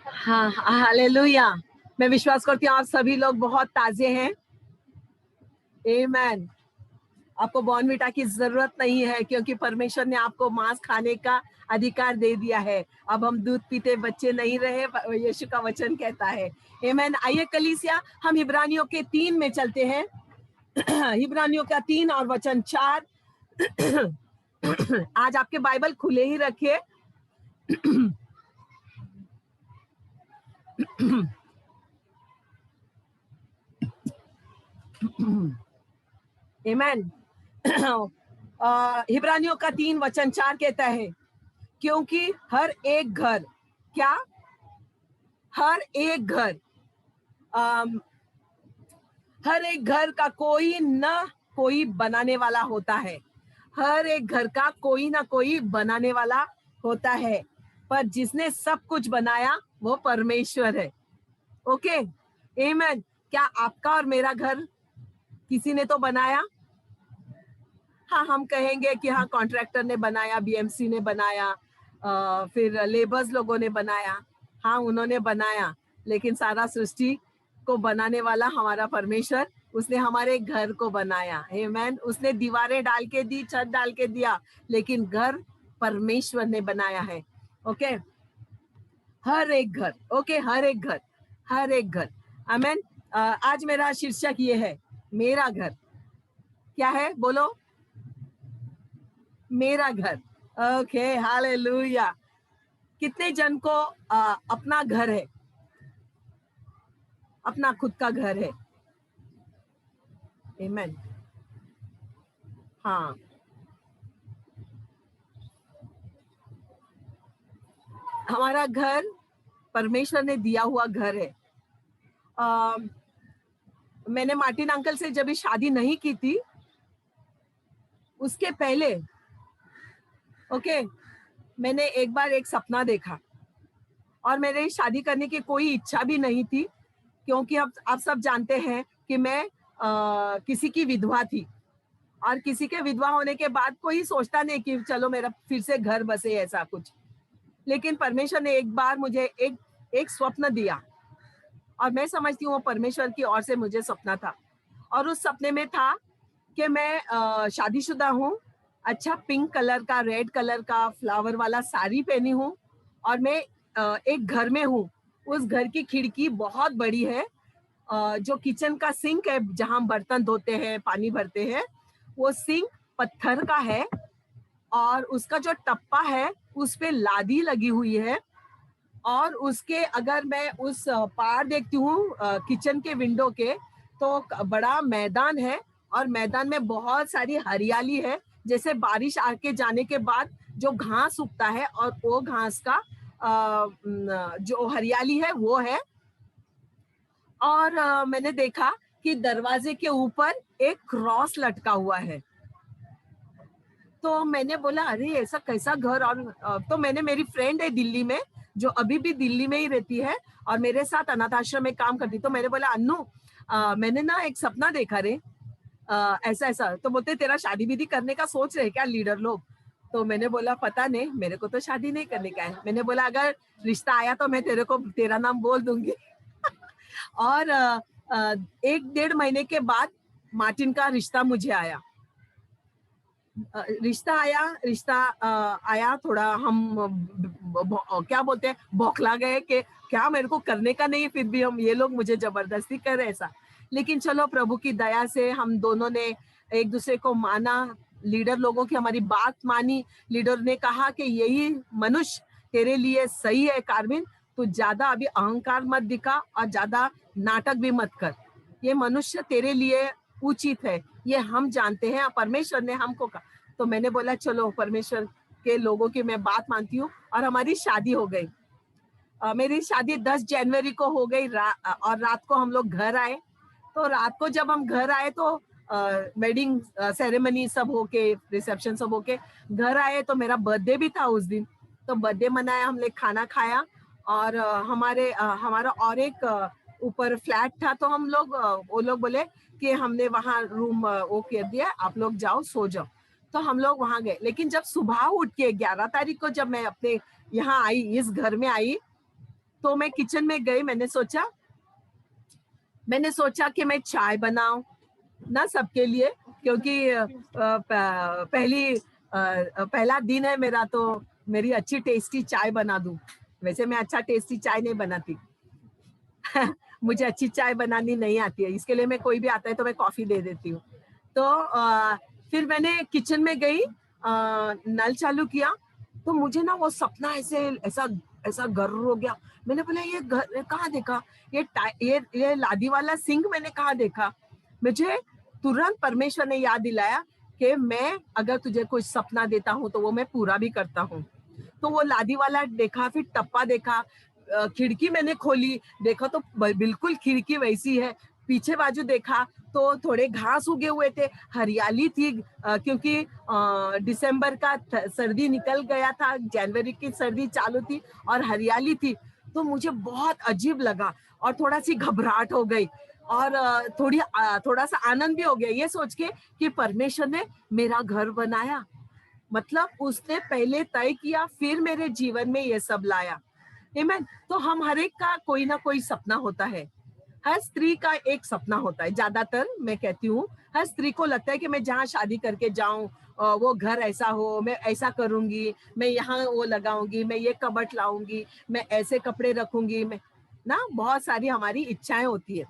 हाँ, हालेलुया। मैं विश्वास करती हूँ आप सभी लोग बहुत ताजे हैं। आमीन। आपको बॉर्नविटा की जरूरत नहीं है, क्योंकि परमेश्वर ने आपको मांस खाने का अधिकार दे दिया है। अब हम दूध पीते बच्चे नहीं रहे, यीशु का वचन कहता है। आमीन। आइए कलीसिया, हम इब्रानियों के 3 में चलते हैं। इब्रानियों का 3 और वचन 4। आज आपके बाइबल खुले ही रखिए। आमीन। इब्रानियों का 3 वचन 4 कहता है, क्योंकि हर एक घर, क्या? हर एक घर, हर एक घर का कोई न कोई बनाने वाला होता है। हर एक घर का कोई ना कोई बनाने वाला होता है, पर जिसने सब कुछ बनाया वो परमेश्वर है। ओके, आमीन। क्या आपका और मेरा घर किसी ने तो बनाया? हाँ, हम कहेंगे कि हाँ, कॉन्ट्रैक्टर ने बनाया, बीएमसी ने बनाया, फिर लेबर्स लोगों ने बनाया। हाँ, उन्होंने बनाया, लेकिन सारा सृष्टि को बनाने वाला हमारा परमेश्वर, उसने हमारे घर को बनाया। आमीन। उसने दीवारें डाल के दी, छत डाल के दिया, लेकिन घर परमेश्वर ने बनाया है। ओके, हर एक घर। ओके, हर एक घर, हर एक घर। आमीन। आज मेरा शीर्षक ये है, मेरा घर। क्या है? बोलो। मेरा घर। Okay, hallelujah. कितने जन को अपना घर है, अपना खुद का घर है? आमीन। हाँ, हमारा घर परमेश्वर ने दिया हुआ घर है। मैंने मार्टिन अंकल से जब शादी नहीं की थी, उसके पहले, ओके, मैंने एक बार एक सपना देखा, और मेरे शादी करने की कोई इच्छा भी नहीं थी, क्योंकि आप सब जानते हैं कि मैं किसी की विधवा थी, और किसी के विधवा होने के बाद कोई सोचता नहीं कि चलो मेरा फिर से घर बसे, ऐसा कुछ। लेकिन परमेश्वर ने एक बार मुझे एक स्वप्न दिया, और मैं समझती हूँ वो परमेश्वर की ओर से मुझे सपना था। और उस सपने में था कि मैं शादीशुदा हूँ, अच्छा पिंक कलर का, रेड कलर का फ्लावर वाला साड़ी पहनी हूँ, और मैं एक घर में हूँ। उस घर की खिड़की बहुत बड़ी है। जो किचन का सिंक है, जहाँ हम बर्तन धोते हैं, पानी भरते हैं, वो सिंक पत्थर का है, और उसका जो टप्पा है उस पे लादी लगी हुई है। और उसके, अगर मैं उस पार देखती हूँ किचन के विंडो के, तो बड़ा मैदान है, और मैदान में बहुत सारी हरियाली है, जैसे बारिश आके जाने के बाद जो घास उगता है, और वो घास का जो हरियाली है वो है। और मैंने देखा कि दरवाजे के ऊपर एक क्रॉस लटका हुआ है। तो मैंने बोला, अरे ऐसा कैसा घर? और तो मैंने, मेरी फ्रेंड है दिल्ली में, जो अभी भी दिल्ली में ही रहती है और मेरे साथ अनाथ आश्रम में काम करती, तो मैंने बोला, अन्नू मैंने ना एक सपना देखा रे, ऐसा ऐसा। तो बोलते, तेरा शादी विधि करने का सोच रहे क्या लीडर लोग? तो मैंने बोला, पता नहीं, मेरे को तो शादी नहीं करने का है। मैंने बोला, अगर रिश्ता आया तो मैं तेरे को तेरा नाम बोल दूंगी। और 1-1.5 महीने के बाद मार्टिन का रिश्ता मुझे आया। रिश्ता आया, थोड़ा हम क्या बोलते हैं, बौखला गए कि क्या मेरे को करने का नहीं, फिर भी हम, ये लोग मुझे जबरदस्ती कर रहे ऐसा। लेकिन चलो, प्रभु की दया से हम दोनों ने एक दूसरे को माना, लीडर लोगों की हमारी बात मानी। लीडर ने कहा कि यही मनुष्य तेरे लिए सही है कार्मिन, तू ज्यादा अभी अहंकार मत दिखा और ज्यादा नाटक भी मत कर, ये मनुष्य तेरे लिए उचित है, ये हम जानते हैं, परमेश्वर ने हमको कहा। तो मैंने बोला, चलो परमेश्वर के लोगों की मैं बात मानती हूँ, और हमारी शादी हो गई। मेरी शादी 10 जनवरी को हो गई, और रात को हम लोग घर आए। तो रात को जब हम घर आए, तो वेडिंग सेरेमनी सब होके, रिसेप्शन सब होके घर आए, तो मेरा बर्थडे भी था उस दिन। तो बर्थडे मनाया, हमने खाना खाया, और हमारा और एक ऊपर फ्लैट था, तो हम लोग, वो लोग बोले कि हमने वहाँ रूम वो कर दिया, आप लोग जाओ, सो जाओ। तो हम लोग वहां गए। लेकिन जब सुबह उठ के 11 तारीख को जब मैं अपने यहाँ आई, इस घर में आई, तो मैं किचन में गई। मैंने सोचा कि मैं चाय बनाऊं ना सबके लिए, क्योंकि पहला दिन है मेरा, तो मेरी अच्छी टेस्टी चाय बना दूं। वैसे मैं अच्छा टेस्टी चाय नहीं बनाती मुझे अच्छी चाय बनानी नहीं आती है, इसके लिए मैं कोई भी आता है तो मैं कॉफी दे देती हूँ। तो फिर मैंने किचन में गई, नल चालू किया, तो मुझे ना वो सपना ऐसा ऐसा गर्र हो गया। मैंने बोला ये घर कहाँ देखा, ये लादी वाला सिंक मैंने कहाँ देखा। मुझे तुरंत परमेश्वर ने याद दिलाया कि मैं अगर तुझे कोई सपना देता हूँ तो वो मैं पूरा भी करता हूँ। तो वो लादी वाला देखा, फिर टप्पा देखा, खिड़की मैंने खोली, देखा तो बिल्कुल खिड़की वैसी है। पीछे बाजू देखा तो थोड़े घास उगे हुए थे, हरियाली थी, क्योंकि दिसंबर का सर्दी निकल गया था, जनवरी की सर्दी चालू थी और हरियाली थी। तो मुझे बहुत अजीब लगा और थोड़ा सी घबराहट हो गई और थोड़ा सा आनंद भी हो गया, ये सोच के कि परमेश्वर ने मेरा घर बनाया। मतलब उसने पहले तय किया, फिर मेरे जीवन में ये सब लाया। आमीन। तो हम हर एक का कोई ना कोई सपना होता है। हर स्त्री का एक सपना होता है। ज्यादातर मैं कहती हूँ हर स्त्री को लगता है कि मैं जहाँ शादी करके जाऊं वो घर ऐसा हो, मैं ऐसा करूंगी, मैं यहाँ वो लगाऊंगी, मैं ये कबट लाऊंगी, मैं ऐसे कपड़े रखूंगी, मैं ना बहुत सारी हमारी इच्छाएं होती है।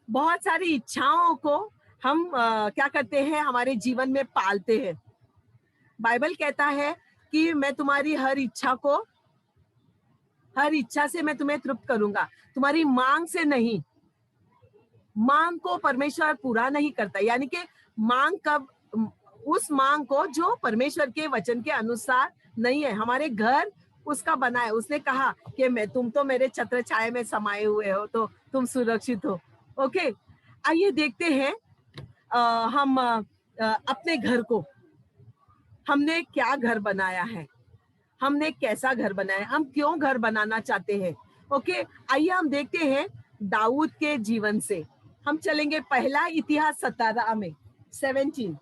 बहुत सारी इच्छाओं को हम क्या करते हैं, हमारे जीवन में पालते हैं। बाइबल कहता है कि मैं तुम्हारी हर इच्छा से मैं तुम्हें तृप्त करूंगा, तुम्हारी मांग से नहीं। मांग को परमेश्वर पूरा नहीं करता, यानी कि मांग कब, उस मांग को जो परमेश्वर के वचन के अनुसार नहीं है। हमारे घर उसका बना है, उसने कहा कि तुम तो मेरे छत्र छाया में समाये हुए हो, तो तुम सुरक्षित हो। ओके, आइए देखते हैं हम अपने घर को, हमने क्या घर बनाया है, हमने कैसा घर बनाया है, हम क्यों घर बनाना चाहते हैं। ओके, आइए हम देखते हैं दाऊद के जीवन से। हम चलेंगे पहला इतिहास 17 में 17।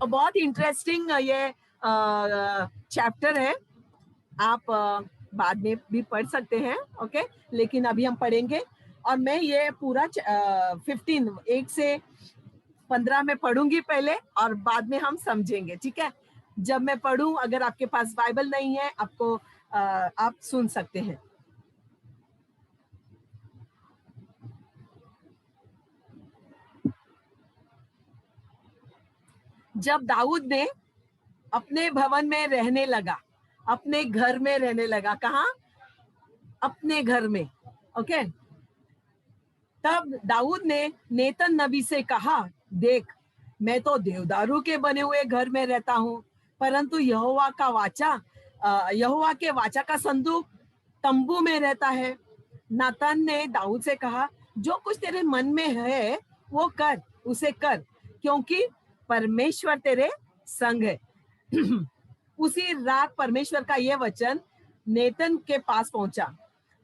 बहुत इंटरेस्टिंग ये चैप्टर है, आप बाद में भी पढ़ सकते हैं। ओके, लेकिन अभी हम पढ़ेंगे और मैं ये पूरा 15 1 से 15 में पढ़ूंगी पहले और बाद में हम समझेंगे, ठीक है। जब मैं पढ़ूं, अगर आपके पास बाइबल नहीं है, आप सुन सकते हैं। जब दाऊद ने अपने भवन में रहने लगा, अपने घर में रहने लगा, कहाँ, अपने घर में। ओके, तब दाऊद ने नेतन नबी से कहा, देख, मैं तो देवदारू के बने हुए घर में रहता हूँ, परंतु यहोवा के वाचा का संदूक तंबू में रहता है। नातान ने दाऊद से कहा, जो कुछ तेरे मन में है वो कर, उसे कर, क्योंकि परमेश्वर तेरे संग है। उसी रात परमेश्वर का यह वचन नेतन के पास पहुंचा,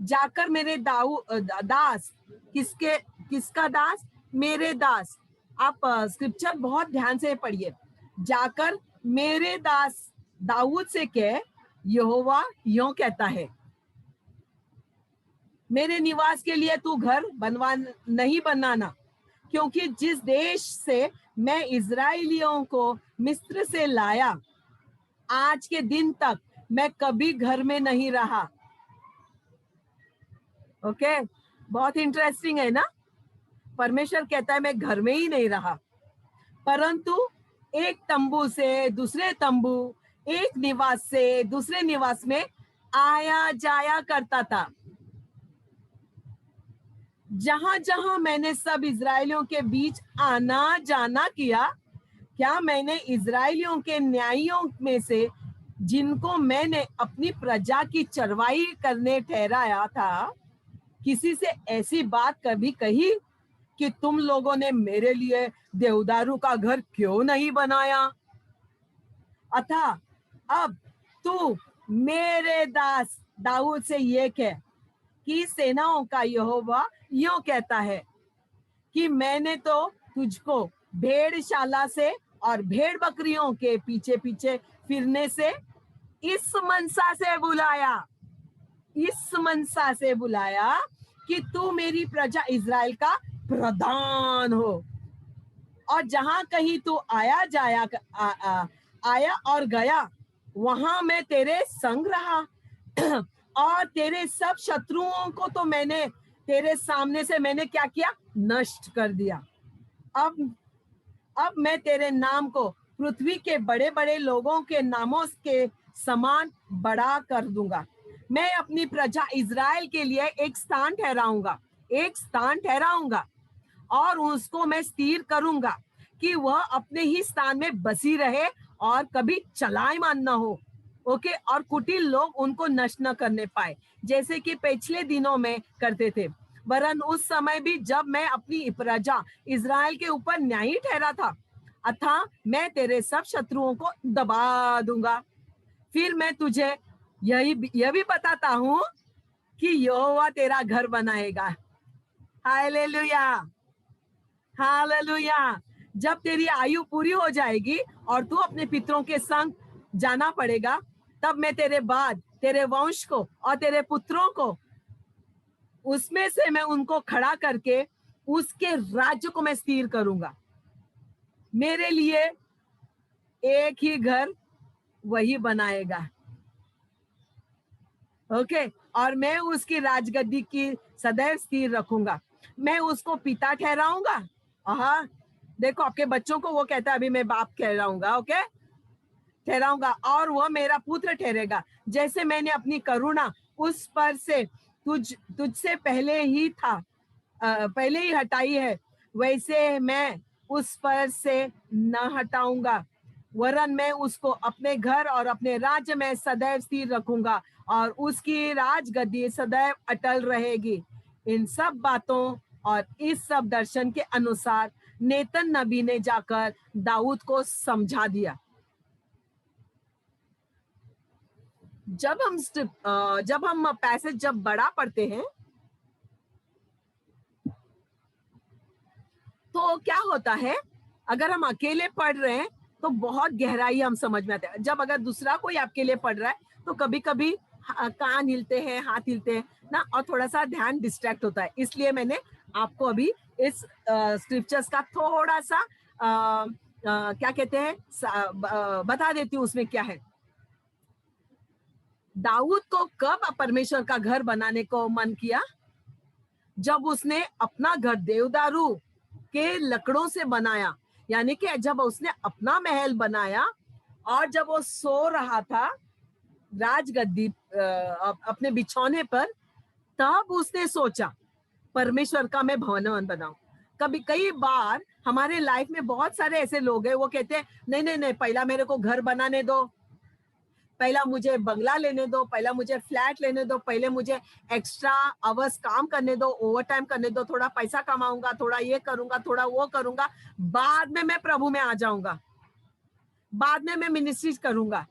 जाकर मेरे दास, किसका दास, मेरे दास। आप स्क्रिप्चर बहुत ध्यान से पढ़िए। जाकर मेरे दास दाऊद से कह, यहोवा यों कहता है, मेरे निवास के लिए तू घर नहीं बनाना, क्योंकि जिस देश से मैं इजराइलियों को मिस्र से लाया, आज के दिन तक मैं कभी घर में नहीं रहा। ओके, बहुत इंटरेस्टिंग है ना। परमेश्वर कहता है मैं घर में ही नहीं रहा, परंतु एक तंबू से दूसरे तंबू, एक निवास से दूसरे निवास में आया जाया करता था। जहां जहां मैंने सब इजरायलियों के बीच आना जाना किया, क्या मैंने इजरायलियों के न्यायियों में से, जिनको मैंने अपनी प्रजा की चरवाई करने ठहराया था, किसी से ऐसी बात कभी कही कि तुम लोगों ने मेरे लिए देवदारू का घर क्यों नहीं बनाया? अतः अब तू मेरे दास दाऊद से ये कह, कि सेनाओं का यहोवा यूं कहता है कि मैंने तो तुझको भेड़शाला से और भेड़ बकरियों के पीछे पीछे फिरने से इस मनसा से बुलाया, इस मनसा से बुलाया कि तू मेरी प्रजा इज़राइल का प्रधान हो, और जहां कहीं तू आया और गया वहां मैं तेरे संग रहा और तेरे सब शत्रुओं को तो मैंने तेरे सामने से मैंने क्या किया, नष्ट कर दिया। अब मैं तेरे नाम को पृथ्वी के बड़े बड़े लोगों के नामों के समान बड़ा कर दूंगा। मैं अपनी प्रजा इज़राइल के लिए एक स्थान ठहराऊंगा, एक स्थान ठहराऊंगा, और उसको मैं स्थिर करूंगा कि वह अपने ही स्थान में बसी रहे और कभी चलायमान न हो। ओके, और कुटिल लोग उनको नष्ट न करने पाए जैसे कि पिछले दिनों में करते थे, वरन उस समय भी जब मैं अपनी प्रजा इज़राइल के ऊपर न्यायी ठहरा था, अतः मैं तेरे सब शत्रुओं को दबा दूंगा। फिर मैं तुझे यह भी बताता हूं कि यहोवा तेरा घर बनाएगा। Hallelujah, hallelujah. जब तेरी आयु पूरी हो जाएगी और तू अपने पितरों के संग जाना पड़ेगा, तब मैं तेरे बाद तेरे वंश को और तेरे पुत्रों को उसमें से मैं उनको खड़ा करके उसके राज्य को मैं स्थिर करूंगा। मेरे लिए एक ही घर वही बनाएगा। ओके, और मैं उसकी राजगद्दी की सदैव स्थिर रखूंगा। मैं उसको पिता ठहराऊंगा। हाँ, देखो आपके बच्चों को वो कहता है अभी मैं बाप ठहराऊंगा। ओके, ठहराऊंगा, और वह मेरा पुत्र ठहरेगा। जैसे मैंने अपनी करुणा उस पर से तुझसे पहले ही हटाई है, वैसे मैं उस पर से न हटाऊंगा, वरन मैं उसको अपने घर और अपने राज्य में सदैव स्थिर रखूंगा और उसकी राजगद्दी सदैव अटल रहेगी। इन सब बातों और इस सब दर्शन के अनुसार नेतन नबी ने जाकर दाऊद को समझा दिया। जब हम पैसेज जब बड़ा पढ़ते हैं तो क्या होता है, अगर हम अकेले पढ़ रहे हैं तो बहुत गहराई हम समझ में आते हैं। जब अगर दूसरा कोई आपके लिए पढ़ रहा है तो कभी कभी कान हिलते हैं, हाथ हिलते हैं ना, और थोड़ा सा ध्यान डिस्ट्रैक्ट होता है। इसलिए मैंने आपको अभी इस स्क्रिप्चर्स का थोड़ा सा क्या कहते हैं बता देती हूँ उसमें क्या है। दाऊद को कब परमेश्वर का घर बनाने को मन किया? जब उसने अपना घर देवदारू के लकड़ों से बनाया, यानी कि जब उसने अपना महल बनाया और जब वो सो रहा था राजगद्दी अपने बिछौने पर, तब उसने सोचा परमेश्वर का मैं भवन बनाऊं। कई बार हमारे लाइफ में बहुत सारे ऐसे लोग हैं, वो कहते हैं नहीं नहीं नहीं, पहला मेरे को घर बनाने दो, पहला मुझे बंगला लेने दो, पहला मुझे फ्लैट लेने दो, पहले मुझे एक्स्ट्रा आवर्स काम करने दो, ओवर टाइम करने दो, थोड़ा पैसा कमाऊंगा, थोड़ा ये करूंगा, थोड़ा वो करूंगा, बाद में मैं प्रभु में आ जाऊंगा, बाद में मैं मिनिस्ट्री करूंगा।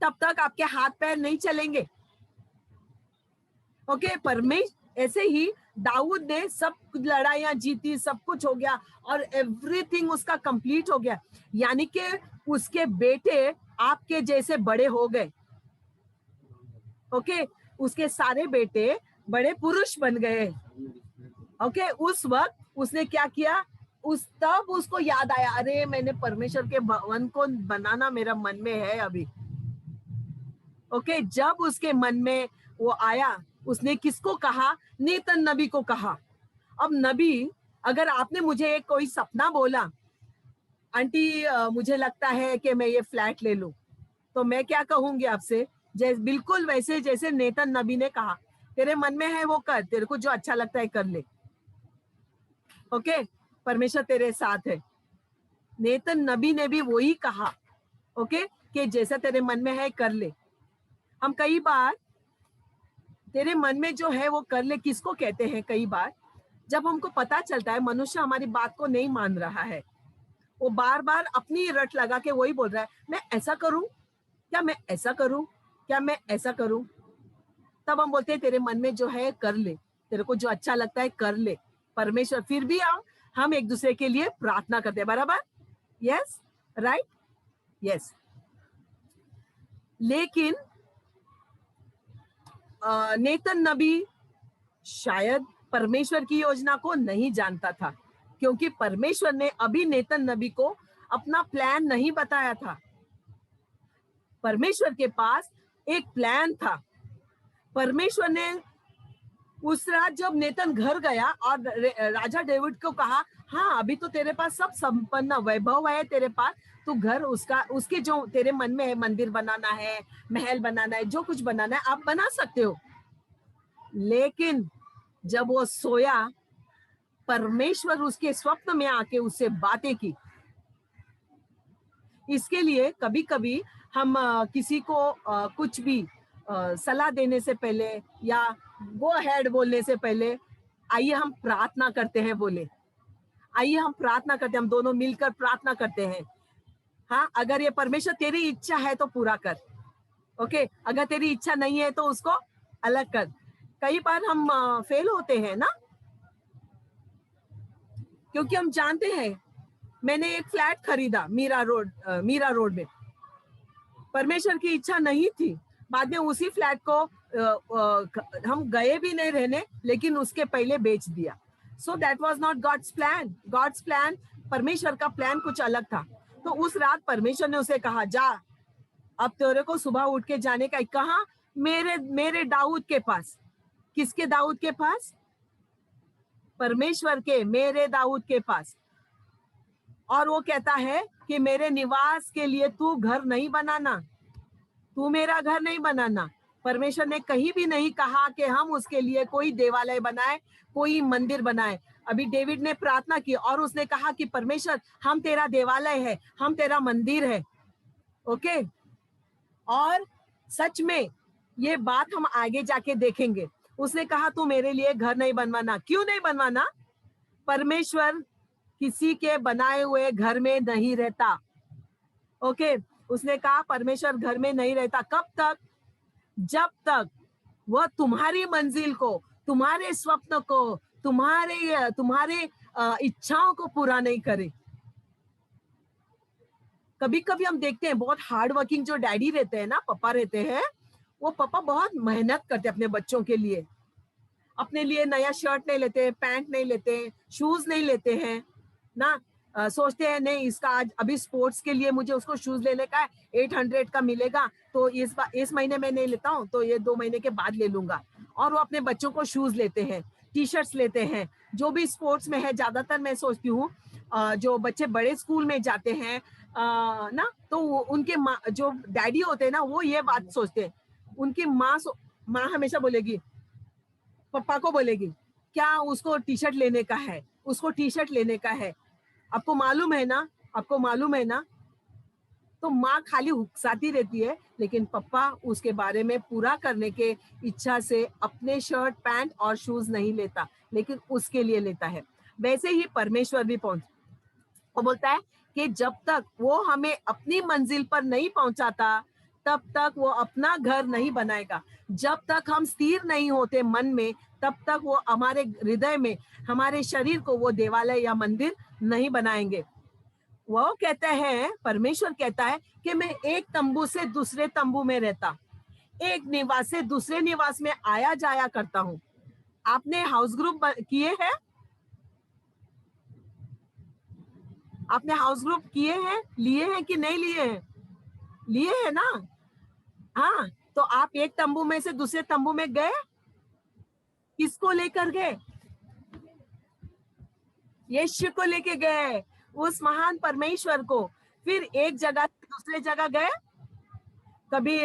तब तक आपके हाथ पैर नहीं चलेंगे। ओके, परमेश्वर ऐसे ही दाऊद ने सब लड़ाइयां जीती, सब कुछ हो गया और एवरीथिंग उसका कंप्लीट हो गया, यानी कि उसके बेटे आपके जैसे बड़े हो गए। ओके, उसके सारे बेटे बड़े पुरुष बन गए। ओके, उस वक्त उसने क्या किया, तब उसको याद आया, अरे मैंने परमेश्वर के भवन को बनाना मेरा मन में है अभी। ओके, जब उसके मन में वो आया, उसने किसको कहा? नेतन नबी को कहा। अब नबी, अगर आपने मुझे कोई सपना बोला, आंटी मुझे लगता है कि मैं ये फ्लैट ले लूं, तो मैं क्या कहूंगी आपसे? बिल्कुल वैसे जैसे नेतन नबी ने कहा, तेरे मन में है वो कर, तेरे को जो अच्छा लगता है कर ले। ओके, परमेश्वर तेरे साथ है। नेतन नबी ने भी वही कहा, ओके, कि जैसा तेरे मन में है कर ले। हम कई बार तेरे मन में जो है वो कर ले किसको कहते हैं? कई बार जब हमको पता चलता है मनुष्य हमारी बात को नहीं मान रहा है, वो बार बार अपनी रट लगा के वही बोल रहा है, मैं ऐसा करूं क्या, मैं ऐसा करूं क्या, मैं ऐसा करूं। तब हम बोलते हैं तेरे मन में जो है कर ले, तेरे को जो अच्छा लगता है कर ले। परमेश्वर फिर भी हम एक दूसरे के लिए प्रार्थना करते हैं, बराबर? Yes, right, yes. लेकिन नेतन नबी शायद परमेश्वर की योजना को नहीं जानता था, क्योंकि परमेश्वर ने अभी नेतन नबी को अपना प्लान नहीं बताया था। परमेश्वर के पास एक प्लान था। परमेश्वर ने उस रात जब नेतन घर गया और राजा डेविड को कहा, हाँ अभी तो तेरे पास सब संपन्न वैभव है, तेरे पास तू घर उसके जो तेरे मन में है, मंदिर बनाना है, महल बनाना है, जो कुछ बनाना है आप बना सकते हो। लेकिन जब वो सोया, परमेश्वर उसके स्वप्न में आके उससे बातें की। इसके लिए कभी कभी हम किसी को कुछ भी सलाह देने से पहले या गो अहेड बोलने से पहले आइए हम प्रार्थना करते हैं, बोले आइए हम प्रार्थना करते हैं, हम दोनों मिलकर प्रार्थना करते हैं। हाँ, अगर ये परमेश्वर तेरी इच्छा है तो पूरा कर, ओके, अगर तेरी इच्छा नहीं है तो उसको अलग कर। कई बार हम फेल होते हैं ना, क्योंकि हम जानते हैं। मैंने एक फ्लैट खरीदा मीरा रोड में, परमेश्वर की इच्छा नहीं थी। बाद में उसी फ्लैट को हम गए भी नहीं रहने, लेकिन उसके पहले बेच दिया। So that was not God's plan. God's plan, परमेश्वर का प्लान कुछ अलग था। तो उस रात परमेश्वर ने उसे कहा, जा अब तेरे को सुबह उठ के जाने का। कहा? मेरे दाऊद के पास। किसके दाऊद के पास? परमेश्वर के, मेरे दाऊद के पास। और वो कहता है कि मेरे निवास के लिए तू घर नहीं बनाना, तू मेरा घर नहीं बनाना। परमेश्वर ने कहीं भी नहीं कहा कि हम उसके लिए कोई देवालय बनाए, कोई मंदिर बनाए। अभी डेविड ने प्रार्थना की और उसने कहा कि परमेश्वर हम तेरा देवालय है, हम तेरा मंदिर है, ओके। और सच में ये बात हम आगे जाके देखेंगे। उसने कहा तू मेरे लिए घर नहीं बनवाना। क्यों नहीं बनवाना? परमेश्वर किसी के बनाए हुए घर में नहीं रहता, ओके। उसने कहा परमेश्वर घर में नहीं रहता। कब तक? जब तक वह तुम्हारी मंजिल को, तुम्हारे स्वप्न को, तुम्हारे इच्छाओं को पूरा नहीं करे। कभी कभी हम देखते हैं बहुत हार्ड वर्किंग जो डैडी रहते हैं ना, पापा रहते हैं, वो पापा बहुत मेहनत करते हैं अपने बच्चों के लिए। अपने लिए नया शर्ट नहीं लेते, पैंट नहीं लेते, शूज नहीं लेते हैं ना। सोचते हैं नहीं इसका आज अभी स्पोर्ट्स के लिए मुझे उसको शूज लेने का है, 800 का मिलेगा, तो इस महीने में नहीं लेता हूँ तो ये 2 महीने के बाद ले लूंगा। और वो अपने बच्चों को शूज लेते हैं, टी शर्ट्स लेते हैं, जो भी स्पोर्ट्स में है। ज्यादातर मैं सोचती हूँ जो बच्चे बड़े स्कूल में जाते हैं ना, तो उनके माँ जो डैडी होते हैं ना, वो ये बात सोचते हैं। उनकी माँ हमेशा बोलेगी, पापा को बोलेगी, क्या उसको टी शर्ट लेने का है, उसको टी शर्ट लेने का है, आपको मालूम है ना, आपको मालूम है ना। तो माँ खाली उकसाती रहती है, लेकिन पापा उसके बारे में पूरा करने के इच्छा से अपने शर्ट पैंट और शूज नहीं लेता, लेकिन उसके लिए लेता है। वैसे ही परमेश्वर भी वो बोलता है कि जब तक वो हमें अपनी मंजिल पर नहीं पहुंचाता, तब तक वो अपना घर नहीं बनाएगा। जब तक हम स्थिर नहीं होते मन में, तब तक वो हमारे हृदय में, हमारे शरीर को वो देवालय या मंदिर नहीं बनाएंगे। वो कहता है, परमेश्वर कहता है कि मैं एक तंबू से दूसरे तंबू में रहता, एक निवास से दूसरे निवास में आया जाया करता हूँ। आपने हाउस ग्रुप किए हैं? आपने हाउस ग्रुप किए हैं, लिए हैं कि नहीं लिए हैं? लिए हैं ना। हाँ, तो आप एक तंबू में से दूसरे तंबू में गए, किसको लेकर गए? यीशु को लेके गए, उस महान परमेश्वर को। फिर एक जगह से दूसरे जगह गए, कभी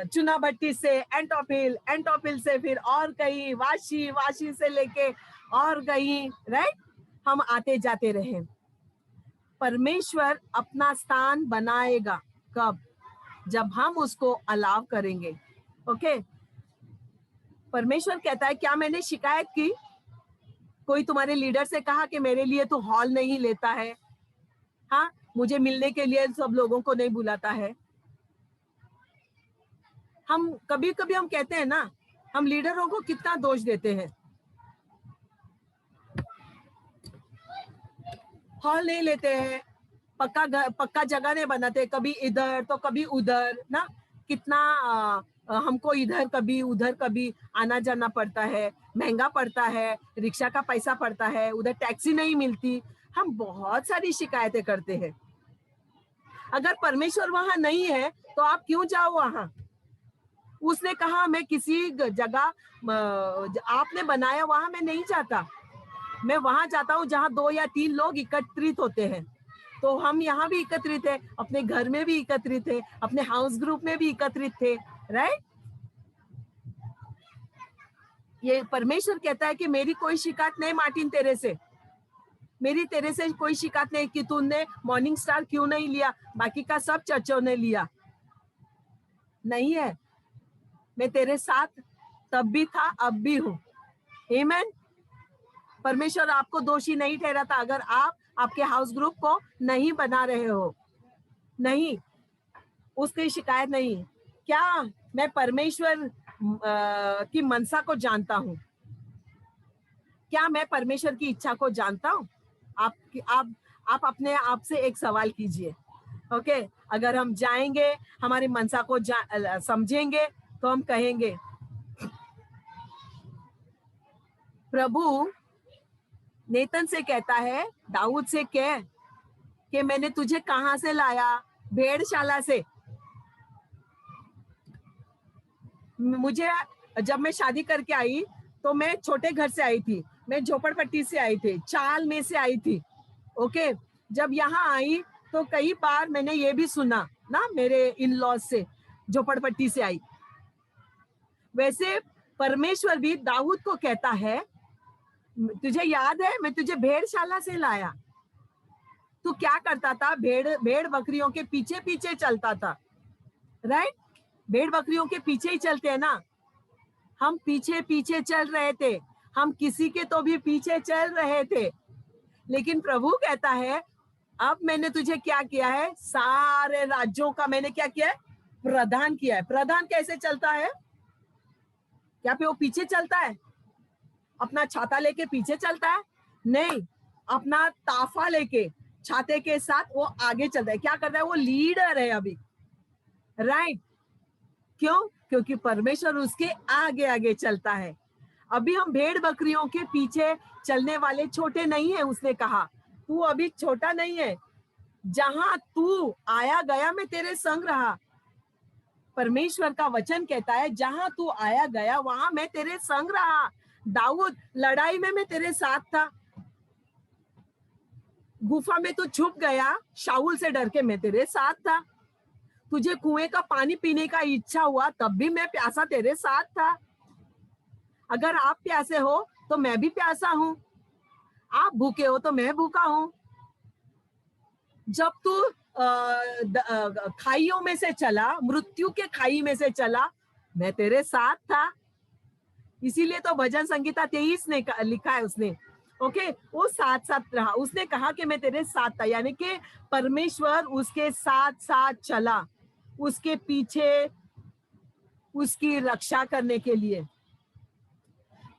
चुना भट्टी से एंटोपिल, एंटोपिल से फिर और कहीं वाशी, वाशी से लेके और कहीं, राइट। हम आते जाते रहे। परमेश्वर अपना स्थान बनाएगा कब? जब हम उसको अलाव करेंगे, ओके। परमेश्वर कहता है, क्या मैंने शिकायत की? कोई तुम्हारे लीडर से कहा कि मेरे लिए तो हॉल नहीं लेता है, हाँ, मुझे मिलने के लिए सब लोगों को नहीं बुलाता है? हम कभी कभी हम कहते हैं ना, हम लीडरों को कितना दोष देते हैं, हॉल नहीं लेते हैं, पक्का जगह नहीं बनाते, कभी इधर तो कभी उधर ना, कितना हमको इधर कभी उधर कभी आना जाना पड़ता है, महंगा पड़ता है, रिक्शा का पैसा पड़ता है, उधर टैक्सी नहीं मिलती, हम बहुत सारी शिकायतें करते हैं। अगर परमेश्वर वहां नहीं है तो आप क्यों जाओ वहां? उसने कहा मैं किसी जगह आपने बनाया वहां मैं नहीं जाता, मैं वहां जाता हूँ जहां 2 या 3 लोग एकत्रित होते हैं। तो हम यहाँ भी एकत्रित है, अपने घर में भी एकत्रित है, अपने हाउस ग्रुप में भी एकत्रित थे, राइट? ये परमेश्वर कहता है कि मेरी कोई शिकायत नहीं मार्टिन तेरे से, मेरी तेरे से कोई शिकायत नहीं कि तूने मॉर्निंग स्टार क्यों नहीं लिया, बाकी का सब चर्चों ने लिया, नहीं है। मैं तेरे साथ तब भी था, अब भी हूं। आमीन। परमेश्वर आपको दोषी नहीं ठहराता अगर आप आपके हाउस ग्रुप को नहीं बना रहे हो, नहीं, उसकी शिकायत नहीं। क्या मैं परमेश्वर की मनसा को जानता हूं? क्या मैं परमेश्वर की इच्छा को जानता हूं? आप अपने आप से एक सवाल कीजिए, ओके? अगर हम जाएंगे, हमारी मनसा को समझेंगे, तो हम कहेंगे प्रभु नेतन से कहता है, दाऊद से कह कि मैंने तुझे कहां से लाया? भेड़शाला से। मुझे जब मैं शादी करके आई तो मैं छोटे घर से आई थी, मैं झोपड़पट्टी से आई थी, चाल में से आई थी, ओके? जब यहाँ आई तो कई बार मैंने ये भी सुना ना मेरे इन लॉज से, झोपड़पट्टी से आई। वैसे परमेश्वर भी दाऊद को कहता है, तुझे याद है मैं तुझे भेड़शाला से लाया। तू क्या करता था? भेड़ बकरियों के पीछे पीछे चलता था, राइट? भेड़ बकरियों के पीछे ही चलते हैं ना, हम पीछे पीछे चल रहे थे, हम किसी के तो भी पीछे चल रहे थे। लेकिन प्रभु कहता है अब मैंने तुझे क्या किया है? सारे राज्यों का मैंने क्या किया है? प्रधान किया है। प्रधान कैसे चलता है? क्या पे वो पीछे चलता है? अपना छाता लेके पीछे चलता है? नहीं, अपना ताफा लेके छाते के साथ वो आगे चलता है। क्या करता है? वो लीडर है अभी, राइट? क्यों? क्योंकि परमेश्वर उसके आगे आगे चलता है। अभी हम भेड़ बकरियों के पीछे चलने वाले छोटे नहीं है। उसने कहा तू अभी छोटा नहीं है, जहां तू आया गया मैं तेरे संग रहा। परमेश्वर का वचन कहता है जहां तू आया गया वहां मैं तेरे संग रहा। दाऊद, लड़ाई में मैं तेरे साथ था, गुफा में तू छुप गया, शाऊल से डर के मैं तेरे साथ था, तुझे कुएं का पानी पीने का इच्छा हुआ तब भी मैं प्यासा तेरे साथ था। अगर आप प्यासे हो तो मैं भी प्यासा हूं, आप भूखे हो तो मैं भूखा हूं। जब तू खाइयों में से चला, मृत्यु के खाई में से चला, मैं तेरे साथ था। इसीलिए तो भजन संगीता 23 ने लिखा है उसने, ओके? वो साथ साथ रहा, उसने कहा कि मैं तेरे साथ था, यानी कि परमेश्वर उसके साथ साथ चला, उसके पीछे उसकी रक्षा करने के लिए,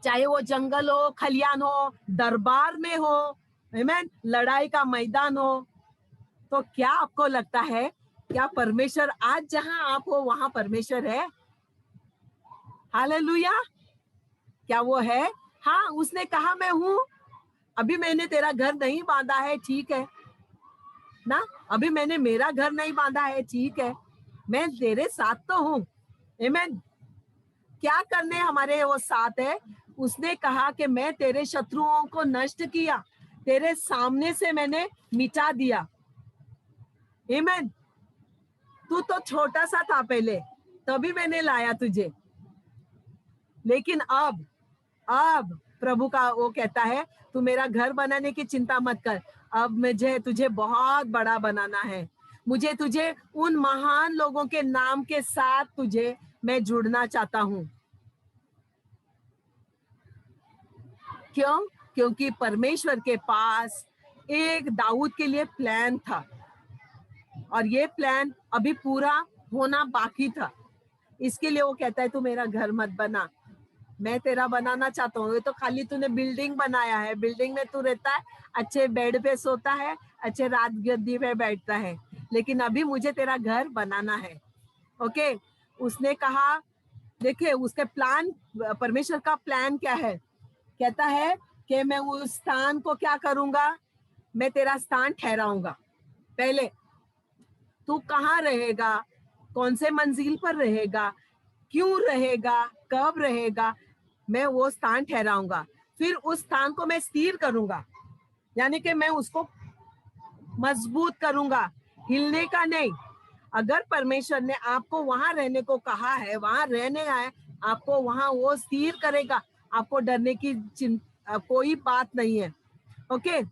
चाहे वो जंगल हो, खलियान हो, दरबार में हो, आमीन, लड़ाई का मैदान हो। तो क्या आपको लगता है क्या परमेश्वर आज जहां आप हो वहां परमेश्वर है? हालेलुया! क्या वो है? हाँ, उसने कहा मैं हूं। अभी मैंने तेरा घर नहीं बांधा है, ठीक है ना, अभी मैंने मेरा घर नहीं बांधा है, ठीक है, मैं तेरे साथ तो हूं। आमीन। क्या करने हमारे वो साथ है? उसने कहा कि मैं तेरे शत्रुओं को नष्ट किया, तेरे सामने से मैंने मिटा दिया। आमीन। तू तो छोटा सा था पहले, तभी मैंने लाया तुझे, लेकिन अब प्रभु का वो कहता है तू मेरा घर बनाने की चिंता मत कर, अब मुझे तुझे बहुत बड़ा बनाना है। मुझे तुझे उन महान लोगों के नाम के साथ तुझे मैं जुड़ना चाहता हूं। क्यों? क्योंकि परमेश्वर के पास एक दाऊद के लिए प्लान था और ये प्लान अभी पूरा होना बाकी था। इसके लिए वो कहता है तू मेरा घर मत बना, मैं तेरा बनाना चाहता हूँ। ये तो खाली तूने बिल्डिंग बनाया है, बिल्डिंग में तू रहता है, अच्छे बेड पे सोता है, अच्छे रात गद्दी पे बैठता है, लेकिन अभी मुझे तेरा घर बनाना है। ओके, उसने कहा, देखिए उसके प्लान, परमेश्वर का प्लान क्या है, कहता है कि मैं उस स्थान को क्या करूंगा, मैं तेरा स्थान ठहराऊंगा। पहले तू कहाँ रहेगा, कौन से मंजिल पर रहेगा, क्यों रहेगा, कब रहेगा, मैं वो स्थान ठहराऊंगा। फिर उस स्थान को मैं स्थिर करूंगा, यानी कि मैं उसको मजबूत करूंगा, हिलने का नहीं। अगर परमेश्वर ने आपको वहां रहने को कहा है, वहां रहने आए, आपको वहां वो स्थिर करेगा, आपको डरने की कोई बात नहीं है। ओके,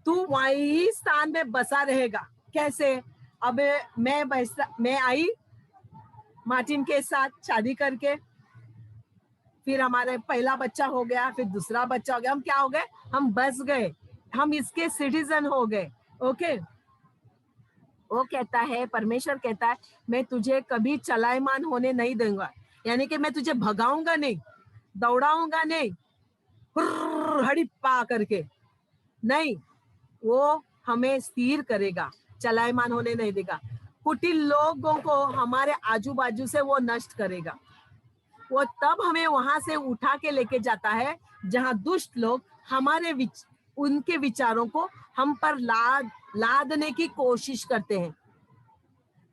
तू वही स्थान में बसा रहेगा। कैसे? अब मैं आई मार्टिन के साथ शादी करके, फिर हमारे पहला बच्चा हो गया, फिर दूसरा बच्चा हो गया, हम क्या हो गए, हम बस गए, हम इसके सिटीजन हो गए। ओके, वो कहता है, परमेश्वर कहता है, मैं तुझे कभी चलायमान होने नहीं दूंगा, यानी कि मैं तुझे भगाऊंगा नहीं, दौड़ाऊंगा नहीं, हड़िप्पा करके नहीं, वो हमें स्थिर करेगा, चलायमान होने नहीं देगा। कुटिल लोगों को हमारे आजू बाजू से वो नष्ट करेगा। वो तब हमें वहां से उठा के लेके जाता है जहां दुष्ट लोग उनके विचारों को हम पर लादने की कोशिश करते हैं।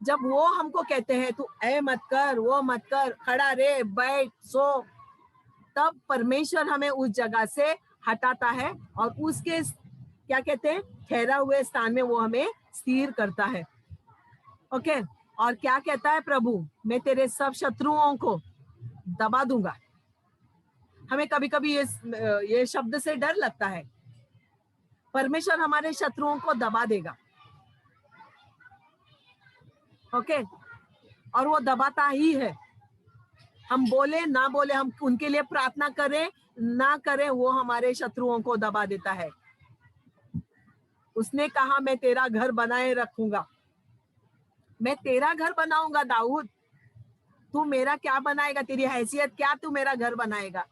जब वो हमको कहते हैं तू ऐ मत कर, वो मत कर, खड़ा रे, बैठ, सो, तब परमेश्वर हमें उस जगह से हटाता है और उसके क्या कहते हैं, ठहरा हुए स्थान में वो हमें स्थिर करता है। ओके, और क्या कहता है प्रभु, मैं तेरे सब शत्रुओं को दबा दूंगा। हमें कभी कभी ये शब्द से डर लगता है, परमेश्वर हमारे शत्रुओं को दबा देगा। ओके, और वो दबाता ही है, हम बोले ना बोले, हम उनके लिए प्रार्थना करें ना करें, वो हमारे शत्रुओं को दबा देता है। उसने कहा मैं तेरा घर बनाए रखूंगा, मैं तेरा घर बनाऊंगा दाऊद, तू मेरा क्या बनाएगा, तेरी हैसियत क्या, तू मेरा घर बनाएगा।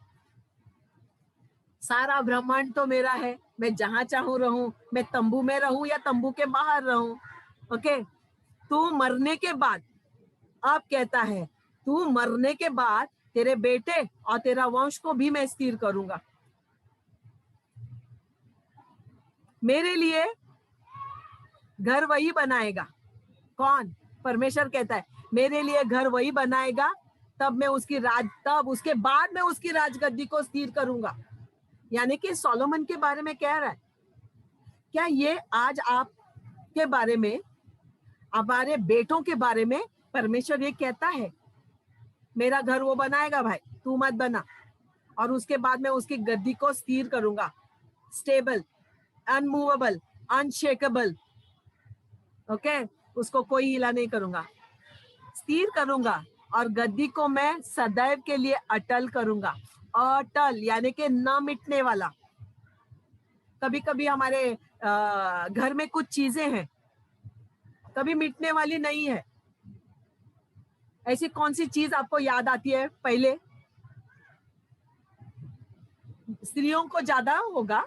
सारा ब्रह्मांड तो मेरा है, मैं जहां चाहूं रहूं, मैं तंबू में रहूं या तंबू के बाहर रहूं। ओके, तू मरने के बाद, अब कहता है तू मरने के बाद तेरे बेटे और तेरा वंश को भी मैं स्थिर करूंगा। मेरे लिए घर वही बनाएगा। कौन? परमेश्वर कहता है मेरे लिए घर वही बनाएगा, तब उसके बाद मैं उसकी राजगद्दी को स्थिर करूंगा। यानी कि सोलोमन के बारे में कह रहा है। क्या ये आज आपके बारे में, हमारे बेटों के बारे में परमेश्वर ये कहता है, मेरा घर वो बनाएगा भाई, तू मत बना, और उसके बाद मैं उसकी गद्दी को स्थिर करूंगा, स्टेबल, अनमूवेबल, अनशेकेबल। ओके, उसको कोई हिला नहीं करूंगा, स्थिर करूंगा, और गद्दी को मैं सदैव के लिए अटल करूंगा। अटल यानी कि न मिटने वाला। कभी कभी हमारे घर में कुछ चीजें हैं, कभी मिटने वाली नहीं है। ऐसी कौन सी चीज आपको याद आती है पहले? स्त्रियों को ज्यादा होगा,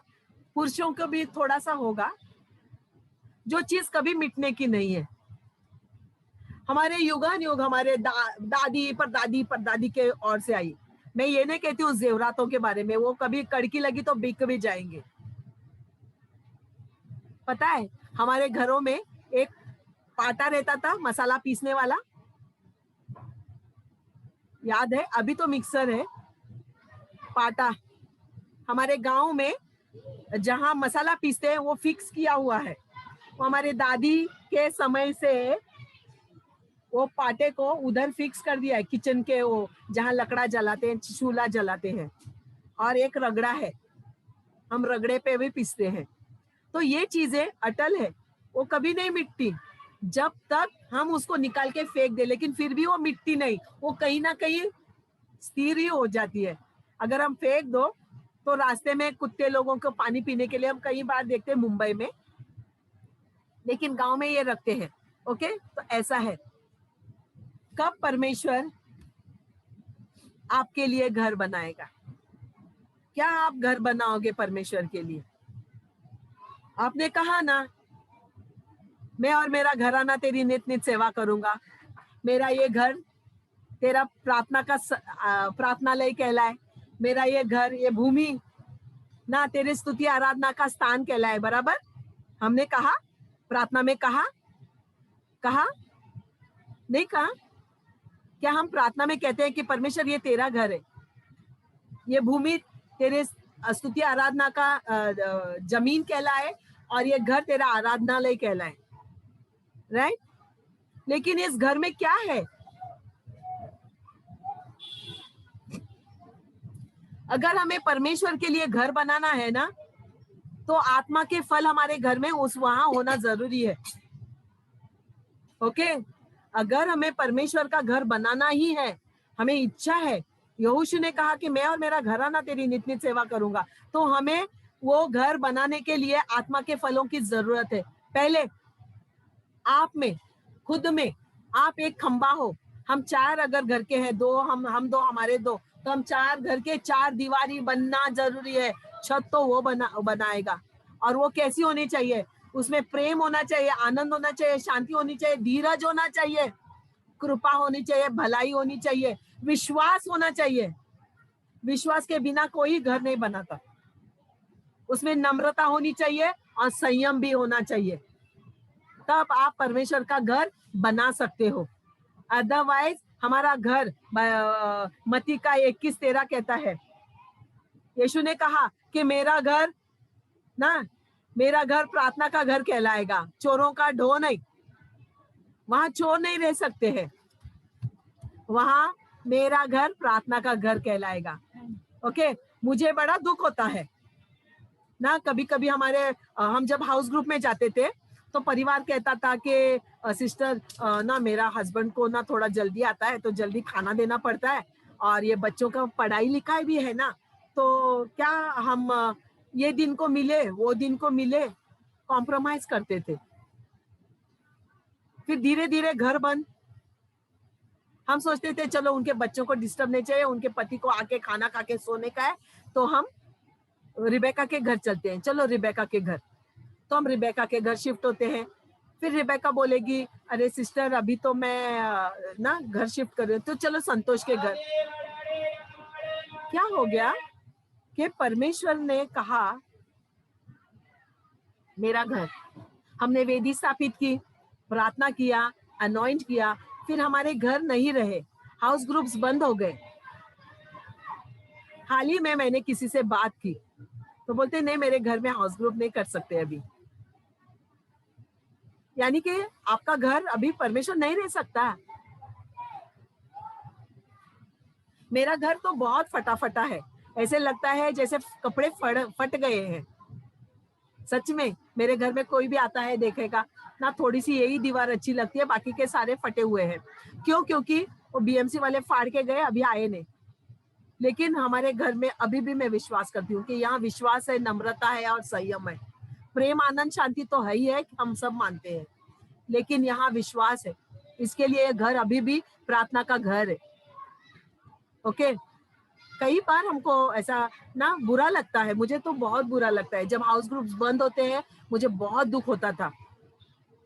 पुरुषों को भी थोड़ा सा होगा, जो चीज कभी मिटने की नहीं है। हमारे युगान युग हमारे दादी परदादी के ओर से आई। मैं ये नहीं कहती हूँ जेवरातों के बारे में, वो कभी कड़की लगी तो बिक भी जाएंगे। पता है, हमारे घरों में एक पाटा रहता था, मसाला पीसने वाला, याद है? अभी तो मिक्सर है। पाटा हमारे गांव में जहां मसाला पीसते हैं वो फिक्स किया हुआ है। वो हमारे दादी के समय से वो पाटे को उधर फिक्स कर दिया है, किचन के वो जहां लकड़ा जलाते हैं, चूल्हा जलाते हैं, और एक रगड़ा है, हम रगड़े पे भी पीसते हैं। तो ये चीजें अटल है, वो कभी नहीं मिटती जब तक हम उसको निकाल के फेंक दे, लेकिन फिर भी वो मिटती नहीं, वो कहीं ना कहीं स्थिर ही हो जाती है। अगर हम फेंक दो तो रास्ते में कुत्ते लोगों को पानी पीने के लिए हम कई बार देखते हैं मुंबई में, लेकिन गांव में ये रखते हैं। ओके, तो ऐसा है। कब परमेश्वर आपके लिए घर बनाएगा? क्या आप घर बनाओगे परमेश्वर के लिए? आपने कहा ना, मैं और मेरा घराना तेरी नित नित सेवा करूंगा। मेरा ये घर तेरा प्रार्थनालय कहलाए। मेरा ये घर, ये भूमि ना तेरे स्तुति आराधना का स्थान कहलाए। बराबर हमने कहा, प्रार्थना में कहा नहीं कहा? क्या हम प्रार्थना में कहते हैं कि परमेश्वर ये तेरा घर है, ये भूमि तेरे स्तुति आराधना का जमीन कहलाए और ये घर तेरा आराधनालय कहलाए, राइट? लेकिन इस घर में क्या है? अगर हमें परमेश्वर के लिए घर बनाना है ना, तो आत्मा के फल हमारे घर में वहां होना जरूरी है। ओके, अगर हमें परमेश्वर का घर बनाना ही है, हमें इच्छा है, यहोशू ने कहा कि मैं और मेरा घराना तेरी नित नित सेवा करूंगा, तो हमें वो घर बनाने के लिए आत्मा के फलों की जरूरत है। पहले आप में, खुद में, आप एक खंबा हो। हम चार अगर घर के हैं, दो हम दो, हमारे दो, तो हम चार घर के चार दीवारी बनना जरूरी है। छत तो वो बनाएगा। और वो कैसी होनी चाहिए? उसमें प्रेम होना चाहिए, आनंद होना चाहिए, शांति होनी चाहिए, धीरज होना चाहिए, कृपा होनी चाहिए, भलाई होनी चाहिए, विश्वास होना चाहिए। विश्वास के बिना कोई घर नहीं बनाता। उसमें नम्रता होनी चाहिए और संयम भी होना चाहिए। तब आप परमेश्वर का घर बना सकते हो। अदरवाइज हमारा घर, मत्ती का 21:13 कहता है, यीशु ने कहा कि मेरा घर प्रार्थना का घर कहलाएगा, चोरों का ढो नहीं। वहां चोर नहीं रह सकते हैं, वहां मेरा घर प्रार्थना का घर कहलाएगा। ओके, मुझे बड़ा दुख होता है ना, कभी कभी हम जब हाउस ग्रुप में जाते थे तो परिवार कहता था कि सिस्टर ना मेरा हस्बैंड को ना थोड़ा जल्दी आता है, तो जल्दी खाना देना पड़ता है, और ये बच्चों का पढ़ाई लिखाई भी है ना, तो क्या हम ये दिन को मिले वो दिन को मिले, कॉम्प्रोमाइज करते थे। फिर धीरे धीरे घर बंद। हम सोचते थे चलो उनके बच्चों को डिस्टर्ब नहीं चाहिए, उनके पति को आके खाना खा के सोने का है, तो हम रिबेका के घर चलते हैं। चलो रिबेका के घर, तो हम रिबेका के घर शिफ्ट होते हैं। फिर रिबेका बोलेगी, अरे सिस्टर अभी तो मैं ना घर शिफ्ट कर रही हूँ, तो चलो संतोष के घर। क्या हो गया कि परमेश्वर ने कहा मेरा घर, हमने वेदी स्थापित की, प्रार्थना किया, अनॉइंट किया, फिर हमारे घर नहीं रहे, हाउस ग्रुप्स बंद हो गए। हाल ही में मैंने किसी से बात की, तो बोलते नहीं मेरे घर में हाउस ग्रुप नहीं कर सकते अभी। यानी कि आपका घर अभी परमेश्वर नहीं रह सकता। मेरा घर तो बहुत फटा है, ऐसे लगता है जैसे कपड़े फट गए हैं। सच में मेरे घर में कोई भी आता है देखेगा ना, थोड़ी सी यही दीवार अच्छी लगती है, बाकी के सारे फटे हुए हैं। क्यों? क्योंकि वो बीएमसी वाले फाड़ के गए, अभी आए नहीं। लेकिन हमारे घर में अभी भी मैं विश्वास करती हूँ कि यहाँ विश्वास है, नम्रता है और संयम है। प्रेम आनंद शांति तो है ही है, हम सब मानते हैं, लेकिन यहाँ विश्वास है। इसके लिए घर अभी भी प्रार्थना का घर है। ओके, कई बार हमको ऐसा ना बुरा लगता है, मुझे तो बहुत बुरा लगता है जब हाउस ग्रुप्स बंद होते हैं, मुझे बहुत दुख होता था।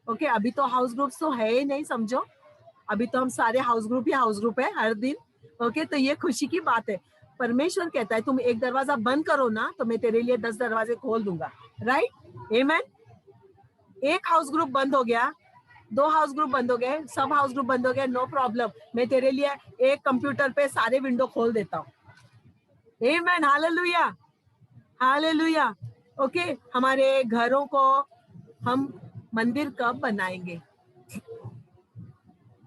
ओके, अभी तो हाउस ग्रुप्स तो है ही नहीं, समझो अभी तो हम सारे हाउस ग्रुप है हर दिन। ओके, तो ये खुशी की बात है। परमेश्वर कहता है तुम एक दरवाजा बंद करो ना, तो मैं तेरे लिए 10 दरवाजे खोल दूंगा। राइट, आमेन। एक हाउस ग्रुप बंद हो गया, 2 हाउस ग्रुप बंद हो गए, सब हाउस ग्रुप बंद हो गए, नो प्रॉब्लम, मैं तेरे लिए एक कंप्यूटर पे सारे विंडो खोल देता हूँ। आमेन, हालेलुया, हालेलुया। ओके, हमारे घरों को हम मंदिर कब बनाएंगे?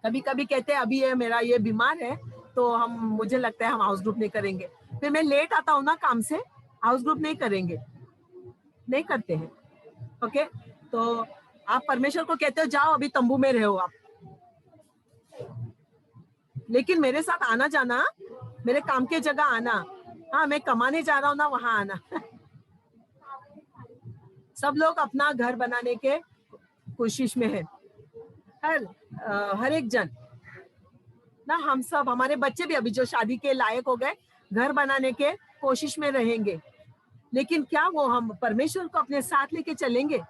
कभी कभी कहते हैं अभी मेरा ये बीमार है, तो मुझे लगता है हम हाउस ग्रुप नहीं करेंगे। फिर मैं लेट आता हूँ ना काम से, हाउस ग्रुप नहीं करेंगे, नहीं करते हैं। ओके, तो आप परमेश्वर को कहते हो जाओ अभी तंबू में रहो आप, लेकिन मेरे साथ आना जाना, मेरे काम के जगह आना, हाँ मैं कमाने जा रहा हूँ ना, वहां आना। सब लोग अपना घर बनाने के कोशिश में है, हर एक जन। ना, हम सब, हमारे बच्चे भी अभी जो शादी के लायक हो गए, घर बनाने के कोशिश में रहेंगे, लेकिन क्या वो हम परमेश्वर को अपने साथ लेके चलेंगे?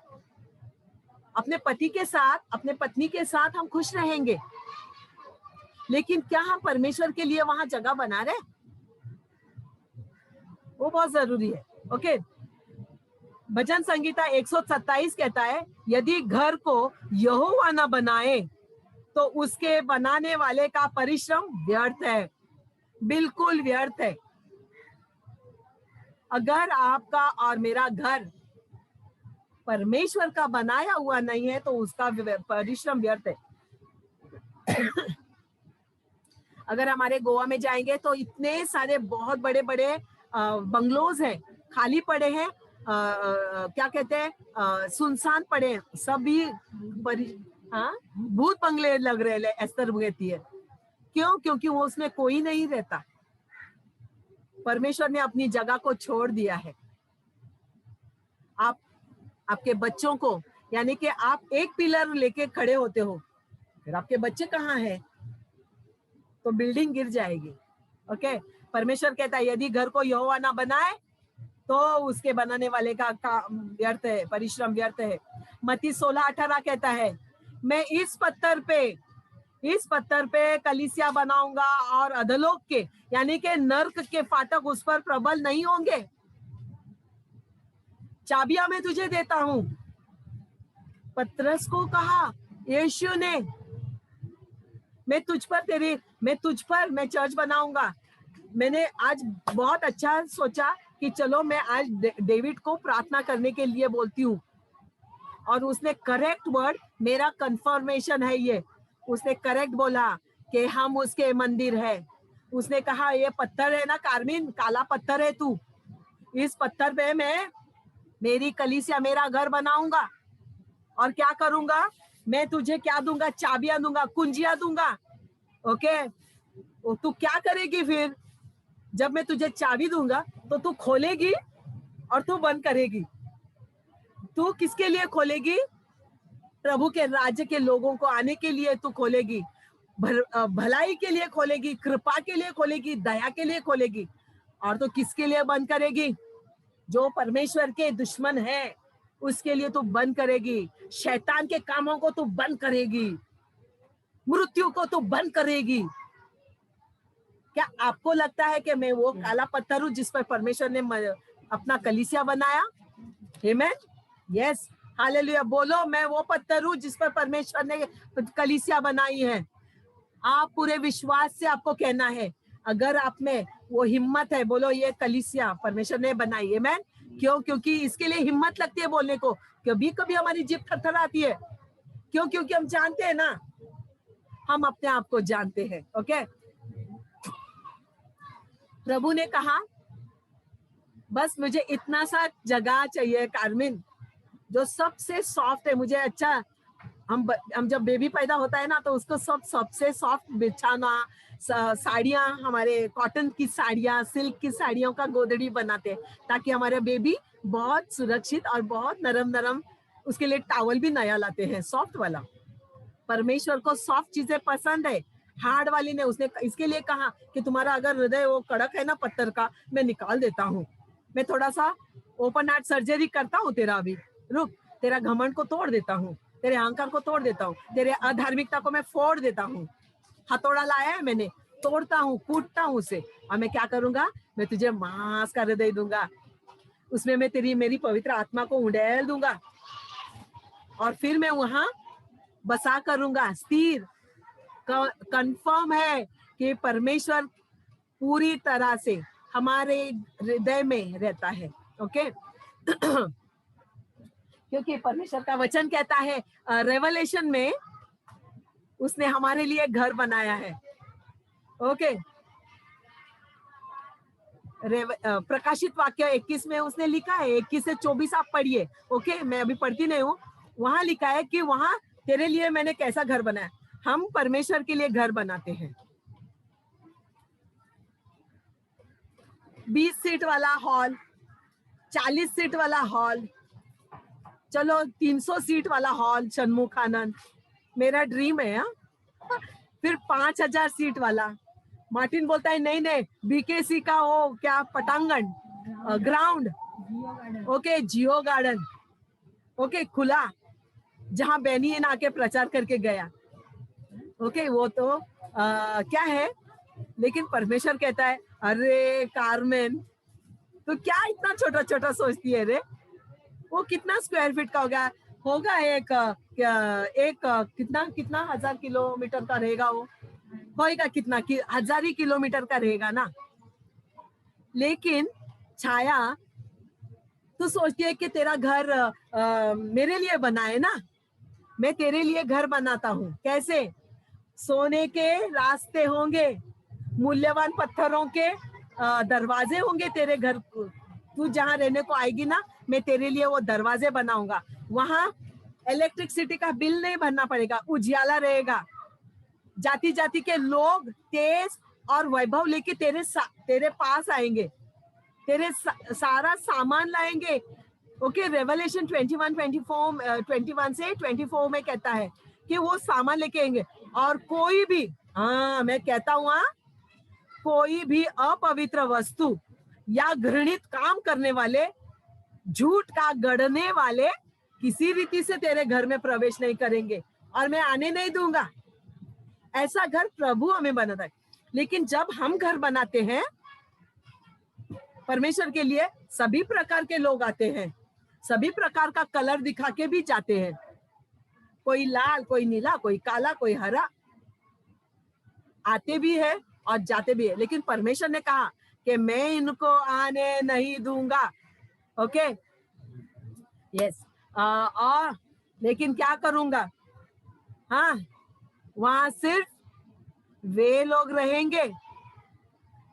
अपने पति के साथ, अपने पत्नी के साथ हम खुश रहेंगे, लेकिन क्या हम परमेश्वर के लिए वहां जगह बना रहे? वो बहुत जरूरी है। ओके, भजन संगीता 127 कहता है, यदि घर को यहोवा न बनाए तो उसके बनाने वाले का परिश्रम व्यर्थ है, बिल्कुल व्यर्थ है। अगर आपका और मेरा घर परमेश्वर का बनाया हुआ नहीं है तो उसका परिश्रम व्यर्थ है। अगर हमारे गोवा में जाएंगे तो इतने सारे बहुत बड़े बड़े बंगलोज हैं, खाली पड़े हैं, क्या कहते हैं, सुनसान पड़े हैं, सभी भूत बंगले लग रहे हैं, एस्तर कहती है। क्यों? क्योंकि वो उसमें कोई नहीं रहता। परमेश्वर ने अपनी जगह को छोड़ दिया है। आप आपके बच्चों को, यानी कि आप एक पिलर लेके खड़े होते हो, फिर आपके बच्चे कहाँ हैं? तो बिल्डिंग गिर जाएगी। ओके, परमेश्वर कहता है यदि घर को यहोवा ना बनाए तो उसके बनाने वाले का काम व्यर्थ है, परिश्रम व्यर्थ है। मत्ती 16:18 कहता है, मैं इस पत्थर पे कलीसिया बनाऊंगा और अधोलोक के, यानी कि नर्क के फाटक उस पर प्रबल नहीं होंगे। चाबियां मैं तुझे देता हूं, पतरस को कहा यीशु ने, मैं तुझ पर मैं चर्च बनाऊंगा। मैंने आज बहुत अच्छा सोचा कि चलो मैं आज डेविड को प्रार्थना करने के लिए बोलती हूँ, और उसने करेक्ट वर्ड, मेरा कंफर्मेशन है ये, उसने करेक्ट बोला कि हम उसके मंदिर है। उसने कहा ये पत्थर है ना कारमीन, काला पत्थर है तू, इस पत्थर पे मैं मेरी कलीसिया, मेरा घर बनाऊंगा। और क्या करूंगा? मैं तुझे क्या दूंगा? चाबियां दूंगा, कुंजियां दूंगा। ओके, तू क्या करेगी फिर? जब मैं तुझे चाबी दूंगा तो तू खोलेगी और तू बंद करेगी। तू किसके लिए खोलेगी? प्रभु के राज्य के लोगों को आने के लिए तू खोलेगी, भलाई के लिए खोलेगी, कृपा के लिए खोलेगी, दया के लिए खोलेगी। और तो किसके लिए बंद करेगी? जो परमेश्वर के दुश्मन है उसके लिए तू बंद करेगी, शैतान के कामों को तू बंद करेगी, मृत्यु को तू बंद करेगी। क्या आपको लगता है कि मैं वो काला पत्थर हूं जिस पर परमेश्वर ने अपना कलीसिया बनाया? आमेन, यस, हालेलुया। बोलो, मैं वो पत्थर हूं जिस पर परमेश्वर ने कलीसिया बनाई है। आप पूरे विश्वास से आपको कहना है, अगर आप में वो हिम्मत है, बोलो ये कलीसिया परमेश्वर ने बनाई। आमेन। क्यों? क्योंकि इसके लिए हिम्मत लगती है बोलने को। कभी कभी हमारी जीभ थरथराती है। क्यों? क्योंकि हम जानते हैं ना, हम अपने आप को जानते हैं। ओके, प्रभु ने कहा बस मुझे इतना सा जगह चाहिए कारमिन, जो सबसे सॉफ्ट है। मुझे अच्छा, हम जब बेबी पैदा होता है ना तो उसको सबसे सॉफ्ट बिछाना, साड़ियाँ, हमारे कॉटन की साड़ियाँ, सिल्क की साड़ियों का गोदड़ी बनाते हैं ताकि हमारे बेबी बहुत सुरक्षित और बहुत नरम नरम, उसके लिए टॉवल भी नया लाते हैं सॉफ्ट वाला। परमेश्वर को सॉफ्ट चीजें पसंद है, हार्ड वाली ने। उसने इसके लिए कहा कि तुम्हारा अगर हृदय वो कड़क है ना पत्थर का, मैं निकाल देता हूँ, मैं थोड़ा सा ओपन हार्ट सर्जरी करता हूँ तेरा, अभी रुक, तेरा घमंड को तोड़ देता हूँ, तेरे अहंकार को तोड़ देता हूँ, तेरे अधार्मिकता को मैं फोड़ देता हूँ। हथौड़ा लाया है मैंने, तोड़ता हूँ, कूटता हूँ उसे, और मैं क्या करूंगा? मैं तुझे मांस का हृदय दूंगा, उसमें मैं तेरी मेरी पवित्र आत्मा को उड़ेल दूंगा, और फिर मैं वहां बसा करूंगा, स्थिर। कंफर्म है कि परमेश्वर पूरी तरह से हमारे हृदय में रहता है। ओके, क्योंकि परमेश्वर का वचन कहता है रेवलेशन में उसने हमारे लिए घर बनाया है। ओके, प्रकाशित वाक्य 21 में उसने लिखा है, 21 से 24 आप पढ़िए। ओके, मैं अभी पढ़ती नहीं हूँ। वहां लिखा है कि वहां तेरे लिए मैंने कैसा घर बनाया। हम परमेश्वर के लिए घर बनाते हैं। 20 सीट वाला हॉल, 40 सीट वाला हॉल, चलो 300 सीट वाला हॉल, षणमुखानंद, मेरा ड्रीम है। फिर 5,000 सीट वाला। मार्टिन बोलता है नहीं नहीं, बीकेसी का वो क्या पटांगण, ग्राउंड, ओके, जियो गार्डन, ओके, खुला, जहां बेनियन आके प्रचार करके गया। ओके, वो तो क्या है, लेकिन परमेश्वर कहता है अरे कार्मेन, तो क्या इतना छोटा छोटा सोचती है रे? वो कितना स्क्वायर फीट का होगा? होगा एक कितना कितना 1,000 किलोमीटर का रहेगा वो, होएगा कितना कि 1,000 ही किलोमीटर का रहेगा ना। लेकिन छाया, तू सोचती है कि तेरा घर मेरे लिए बना है ना, मैं तेरे लिए घर बनाता हूँ। कैसे? सोने के रास्ते होंगे, मूल्यवान पत्थरों के दरवाजे होंगे तेरे घर को। तू जहां रहने को आएगी ना, मैं तेरे लिए वो दरवाजे बनाऊंगा। वहां इलेक्ट्रिसिटी का बिल नहीं भरना पड़ेगा, उजियाला रहेगा। जाति जाति के लोग तेज और वैभव लेके तेरे पास आएंगे, तेरे सारा सामान लाएंगे। ओके, रेवलेशन 21 से 24 में कहता है कि वो सामान लेके आएंगे। और कोई भी, हाँ मैं कहता हूँ, कोई भी अपवित्र वस्तु या घृणित काम करने वाले, झूठ का गढ़ने वाले किसी रीति से तेरे घर में प्रवेश नहीं करेंगे, और मैं आने नहीं दूंगा। ऐसा घर प्रभु हमें बनाता है। लेकिन जब हम घर बनाते हैं परमेश्वर के लिए, सभी प्रकार के लोग आते हैं, सभी प्रकार का कलर दिखा के भी जाते हैं। कोई लाल, कोई नीला, कोई काला, कोई हरा, आते भी है और जाते भी है। लेकिन परमेश्वर ने कहा कि मैं इनको आने नहीं दूंगा। Okay, yes. और लेकिन क्या करूंगा? हाँ, वहां सिर्फ वे लोग रहेंगे।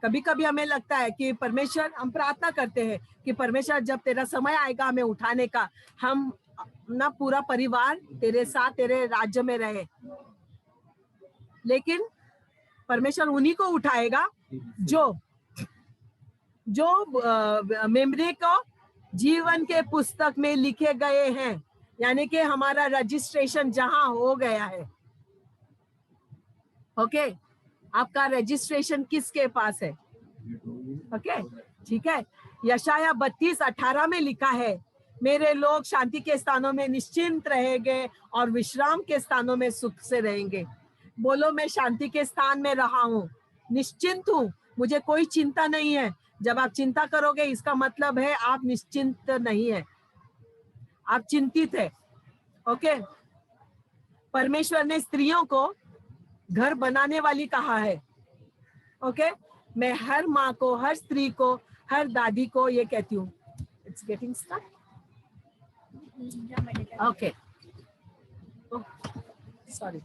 कभी कभी हमें लगता है कि परमेश्वर, हम प्रार्थना करते हैं कि परमेश्वर जब तेरा समय आएगा हमें उठाने का, हम अपना पूरा परिवार तेरे साथ तेरे राज्य में रहे। लेकिन परमेश्वर उन्हीं को उठाएगा जो मेमने को जीवन के पुस्तक में लिखे गए हैं, यानी कि हमारा रजिस्ट्रेशन जहां हो गया है। ओके, आपका रजिस्ट्रेशन किसके पास है? ओके, ठीक है। यशाया 32:18 में लिखा है, मेरे लोग शांति के स्थानों में निश्चिंत रहेंगे और विश्राम के स्थानों में सुख से रहेंगे। बोलो, मैं शांति के स्थान में रहा हूँ, निश्चिंत हूँ, मुझे कोई चिंता नहीं है। जब आप चिंता करोगे इसका मतलब है आप निश्चिंत नहीं है, आप चिंतित है। ओके, परमेश्वर ने स्त्रियों को घर बनाने वाली कहा है। ओके, मैं हर माँ को, हर स्त्री को, हर दादी को ये कहती हूँ। It's getting start. Okay, sorry.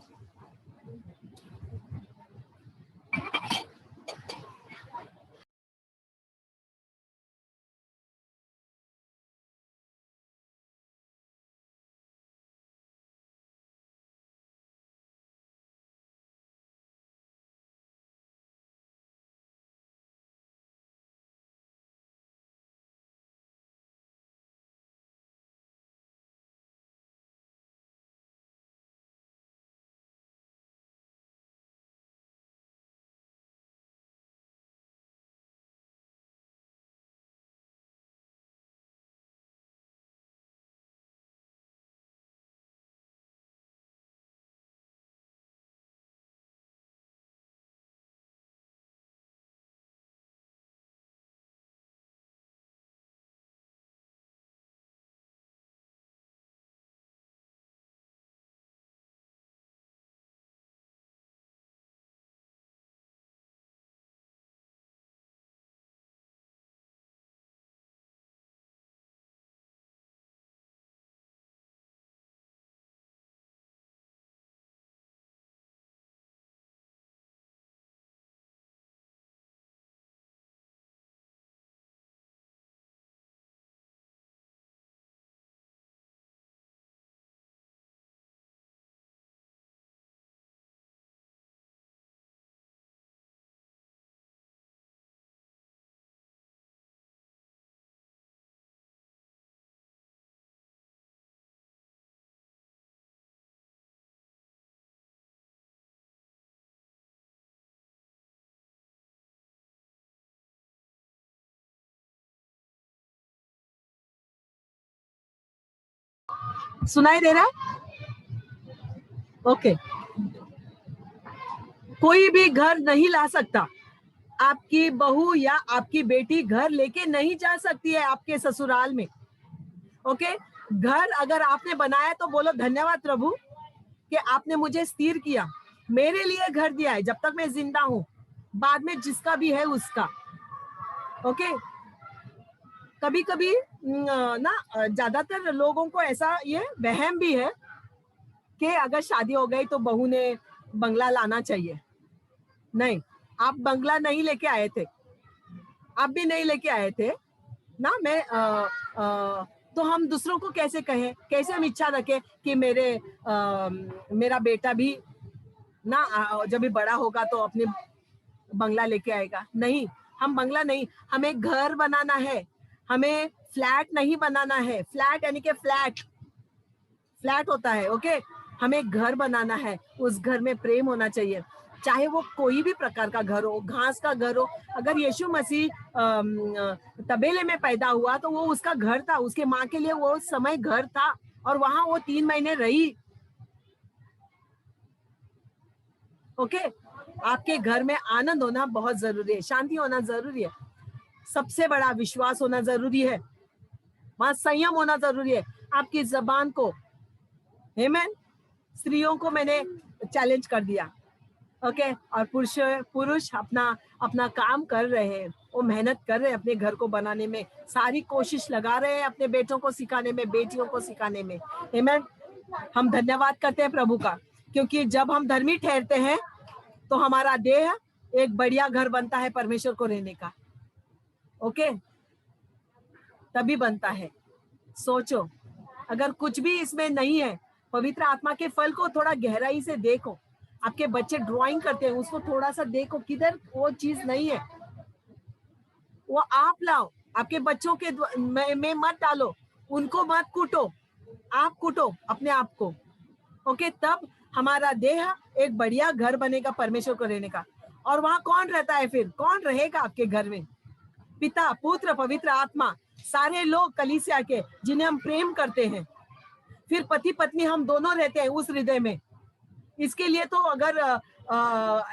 सुनाई दे रहा है? ओके। कोई भी घर नहीं ला सकता, आपकी बहू या आपकी बेटी घर लेके नहीं जा सकती है आपके ससुराल में। ओके, घर अगर आपने बनाया तो बोलो धन्यवाद प्रभु कि आपने मुझे स्थिर किया, मेरे लिए घर दिया है जब तक मैं जिंदा हूं, बाद में जिसका भी है उसका। ओके, कभी कभी ना ज्यादातर लोगों को ऐसा ये वहम भी है कि अगर शादी हो गई तो बहू ने बंगला लाना चाहिए। नहीं, आप बंगला नहीं लेके आए थे, आप भी नहीं लेके आए थे ना। मैं तो हम दूसरों को कैसे कहें, कैसे हम इच्छा रखें कि मेरा बेटा भी ना जब भी बड़ा होगा तो अपने बंगला लेके आएगा। नहीं, हम बंगला नहीं, हमें घर बनाना है, हमें फ्लैट नहीं बनाना है। फ्लैट यानी कि फ्लैट होता है। ओके, हमें घर बनाना है, उस घर में प्रेम होना चाहिए, चाहे वो कोई भी प्रकार का घर हो, घास का घर हो। अगर यीशु मसीह तबेले में पैदा हुआ तो वो उसका घर था, उसके माँ के लिए वो समय घर था, और वहां वो 3 महीने रही। ओके, आपके घर में आनंद होना बहुत जरूरी है, शांति होना जरूरी है, सबसे बड़ा विश्वास होना जरूरी है, वहां संयम होना जरूरी है। आपकी जबान को, आमीन। स्त्रियों को मैंने चैलेंज कर दिया। ओके, और पुरुष अपना काम कर रहे हैं, वो मेहनत कर रहे हैं अपने घर को बनाने में, सारी कोशिश लगा रहे हैं अपने बेटों को सिखाने में, बेटियों को सिखाने में। आमीन। हम धन्यवाद करते हैं प्रभु का, क्योंकि जब हम धर्मी ठहरते हैं तो हमारा देह एक बढ़िया घर बनता है परमेश्वर को रहने का। ओके, तभी बनता है। सोचो, अगर कुछ भी इसमें नहीं है, पवित्र आत्मा के फल को थोड़ा गहराई से देखो। आपके बच्चे ड्राइंग करते हैं, उसको थोड़ा सा देखो, किधर वो चीज नहीं है, वो आप लाओ। आपके बच्चों के में मत डालो, उनको मत कूटो, आप कूटो अपने आप को। ओके, तब हमारा देह एक बढ़िया घर बनेगा परमेश्वर को रहने का। और वहां कौन रहता है? फिर कौन रहेगा आपके घर में? पिता, पुत्र, पवित्र आत्मा, सारे लोग कलीसिया के जिन्हें हम प्रेम करते हैं। फिर पति पत्नी हम दोनों रहते हैं उस हृदय में। इसके लिए तो अगर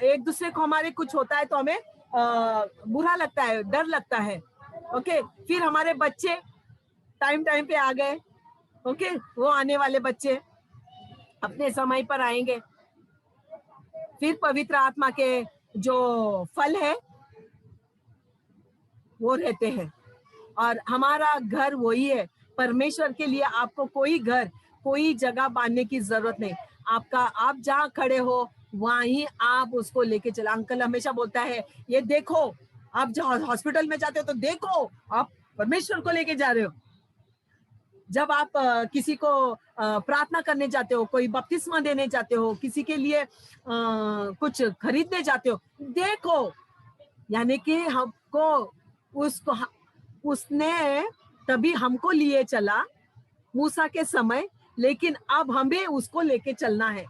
एक दूसरे को हमारे कुछ होता है तो हमें बुरा लगता है, डर लगता है। ओके, फिर हमारे बच्चे टाइम पे आ गए। ओके, वो आने वाले बच्चे अपने समय पर आएंगे। फिर पवित्र आत्मा के जो फल है वो रहते हैं, और हमारा घर वही है। परमेश्वर के लिए आपको कोई घर, कोई जगह बांधने की जरूरत नहीं। आप जहाँ खड़े हो वहीं आप उसको लेके चला। अंकल हमेशा बोलता है, ये देखो, आप जहाँ हॉस्पिटल में जाते हो तो देखो, आप परमेश्वर को लेके जा रहे हो। जब आप किसी को प्रार्थना करने जाते हो, कोई बपतिस्मा देने जाते हो, किसी के लिए कुछ खरीदने जाते हो, देखो, यानी कि हमको उसने तभी हमको लिए चला मूसा के समय, लेकिन अब हमें उसको लेके चलना है।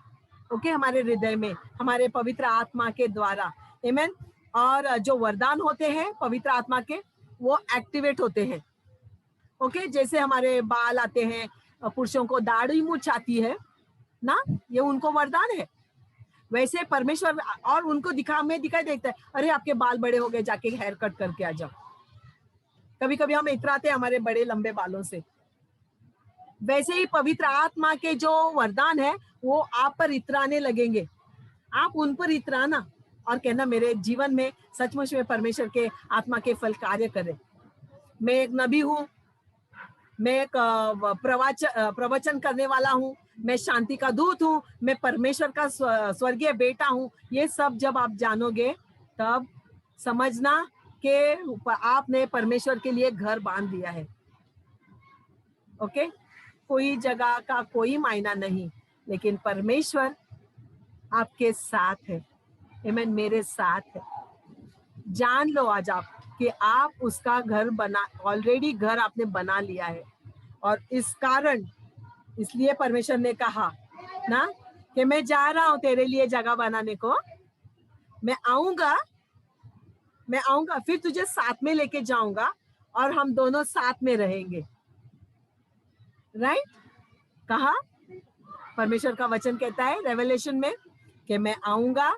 ओके, हमारे हृदय में, हमारे पवित्र आत्मा के द्वारा। आमीन। और जो वरदान होते हैं पवित्र आत्मा के, वो एक्टिवेट होते हैं। ओके, जैसे हमारे बाल आते हैं, पुरुषों को दाढ़ी मूछ आती है ना, ये उनको वरदान है। वैसे परमेश्वर और उनको दिखाई देता है, अरे आपके बाल बड़े हो गए, जाके हेयर कट करके आ जाओ। कभी कभी हम इतराते हैं हमारे बड़े लंबे बालों से। वैसे ही पवित्र आत्मा के जो वरदान है वो आप पर इतराने लगेंगे। आप उन पर इतराना और कहना, मेरे जीवन में सचमुच में परमेश्वर के आत्मा के फल कार्य करें। मैं एक नबी हूँ, मैं एक प्रवचन करने वाला हूँ, मैं शांति का दूत हूँ, मैं परमेश्वर का स्वर्गीय बेटा हूँ। ये सब जब आप जानोगे तब समझना कि आपने परमेश्वर के लिए घर बांध दिया है। ओके, कोई जगह का कोई मायना नहीं, लेकिन परमेश्वर आपके साथ है। आमीन, मेरे साथ है। जान लो आज आप कि आप उसका घर बना, ऑलरेडी घर आपने बना लिया है। और इस कारण, इसलिए परमेश्वर ने कहा ना कि मैं जा रहा हूं तेरे लिए जगह बनाने को, मैं आऊंगा, फिर तुझे साथ में लेके जाऊंगा और हम दोनों साथ में रहेंगे। राइट? कहा, परमेश्वर का वचन कहता है रेवलेशन में कि मैं आऊंगा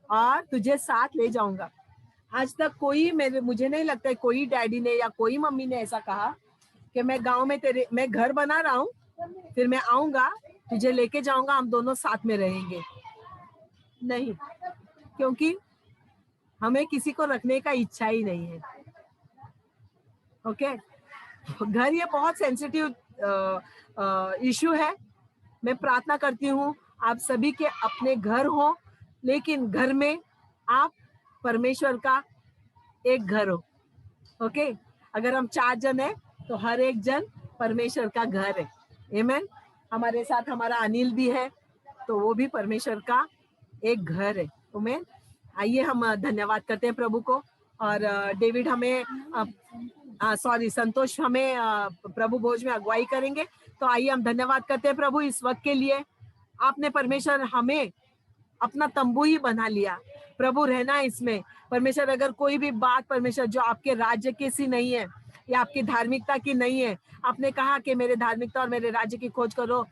और तुझे साथ ले जाऊंगा। आज तक कोई मुझे नहीं लगता है कोई डैडी ने या कोई मम्मी ने ऐसा कहा कि मैं गांव में मैं घर बना रहा हूँ, फिर मैं आऊंगा, तुझे लेके जाऊंगा, हम दोनों साथ में रहेंगे। नहीं, क्योंकि हमें किसी को रखने का इच्छा ही नहीं है। ओके, घर ये बहुत सेंसिटिव इशू है। मैं प्रार्थना करती हूँ आप सभी के अपने घर हो, लेकिन घर में आप परमेश्वर का एक घर हो। ओके, अगर हम 4 जन है तो हर एक जन परमेश्वर का घर है। आमीन। हमारे साथ हमारा अनिल भी है, तो वो भी परमेश्वर का एक घर है। आमीन। आइए हम धन्यवाद करते हैं प्रभु को। और डेविड हमें संतोष हमें प्रभु भोज में अगुवाई करेंगे। तो आइए हम धन्यवाद करते हैं प्रभु इस वक्त के लिए। आपने परमेश्वर हमें अपना तंबू ही बना लिया प्रभु, रहना इसमें। परमेश्वर अगर कोई भी बात परमेश्वर जो आपके राज्य की सी नहीं है या आपकी धार्मिकता की नहीं है, आपने कहा कि मेरे धार्मिकता और मेरे राज्य की खोज करो,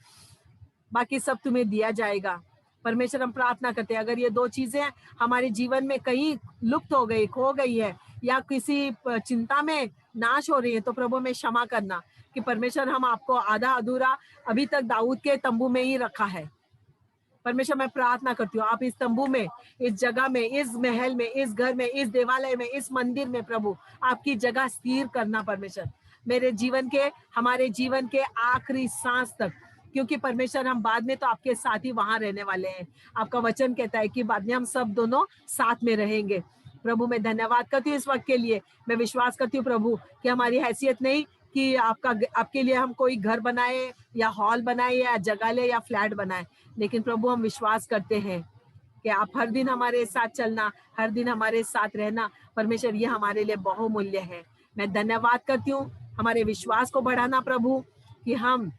बाकी सब तुम्हें दिया जाएगा। परमेश्वर हम प्रार्थना करते हैं अगर ये 2 चीजें हमारे जीवन में कहीं लुप्त हो गई, खो गई है या किसी चिंता में नाश हो रही है, तो प्रभु में क्षमा करना कि परमेश्वर हम आपको आधा अधूरा अभी तक दाऊद के तंबू में ही रखा है। परमेश्वर मैं प्रार्थना करती हूँ आप इस तंबू में, इस जगह में, इस महल में, इस घर में, इस देवालय में, इस मंदिर में प्रभु आपकी जगह स्थिर करना परमेश्वर, मेरे जीवन के, हमारे जीवन के आखिरी सांस तक, क्योंकि परमेश्वर हम बाद में तो आपके साथ ही वहां रहने वाले हैं। आपका वचन कहता है कि बाद में हम सब दोनों साथ में रहेंगे। प्रभु मैं धन्यवाद करती हूँ इस वक्त के लिए। मैं विश्वास करती हूँ प्रभु कि हमारी हैसियत नहीं कि आपके लिए हम कोई घर बनाए या हॉल बनाए या जगह ले या फ्लैट बनाए, लेकिन प्रभु हम विश्वास करते हैं कि आप हर दिन हमारे साथ चलना, हर दिन हमारे साथ रहना परमेश्वर, ये हमारे लिए बहुमूल्य है। मैं धन्यवाद करती हूँ हमारे विश्वास को बढ़ाना प्रभु, कि हम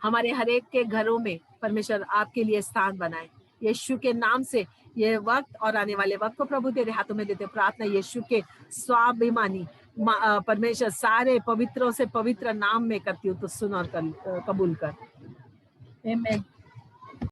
हमारे हर एक के घरों में परमेश्वर आपके लिए स्थान बनाए। यीशु के नाम से ये वक्त और आने वाले वक्त को प्रभु तेरे हाथों में देते प्रार्थना यीशु के स्वाभिमानी परमेश्वर सारे पवित्रों से पवित्र नाम में करती हूँ, तो सुन और कबूल कर। आमीन।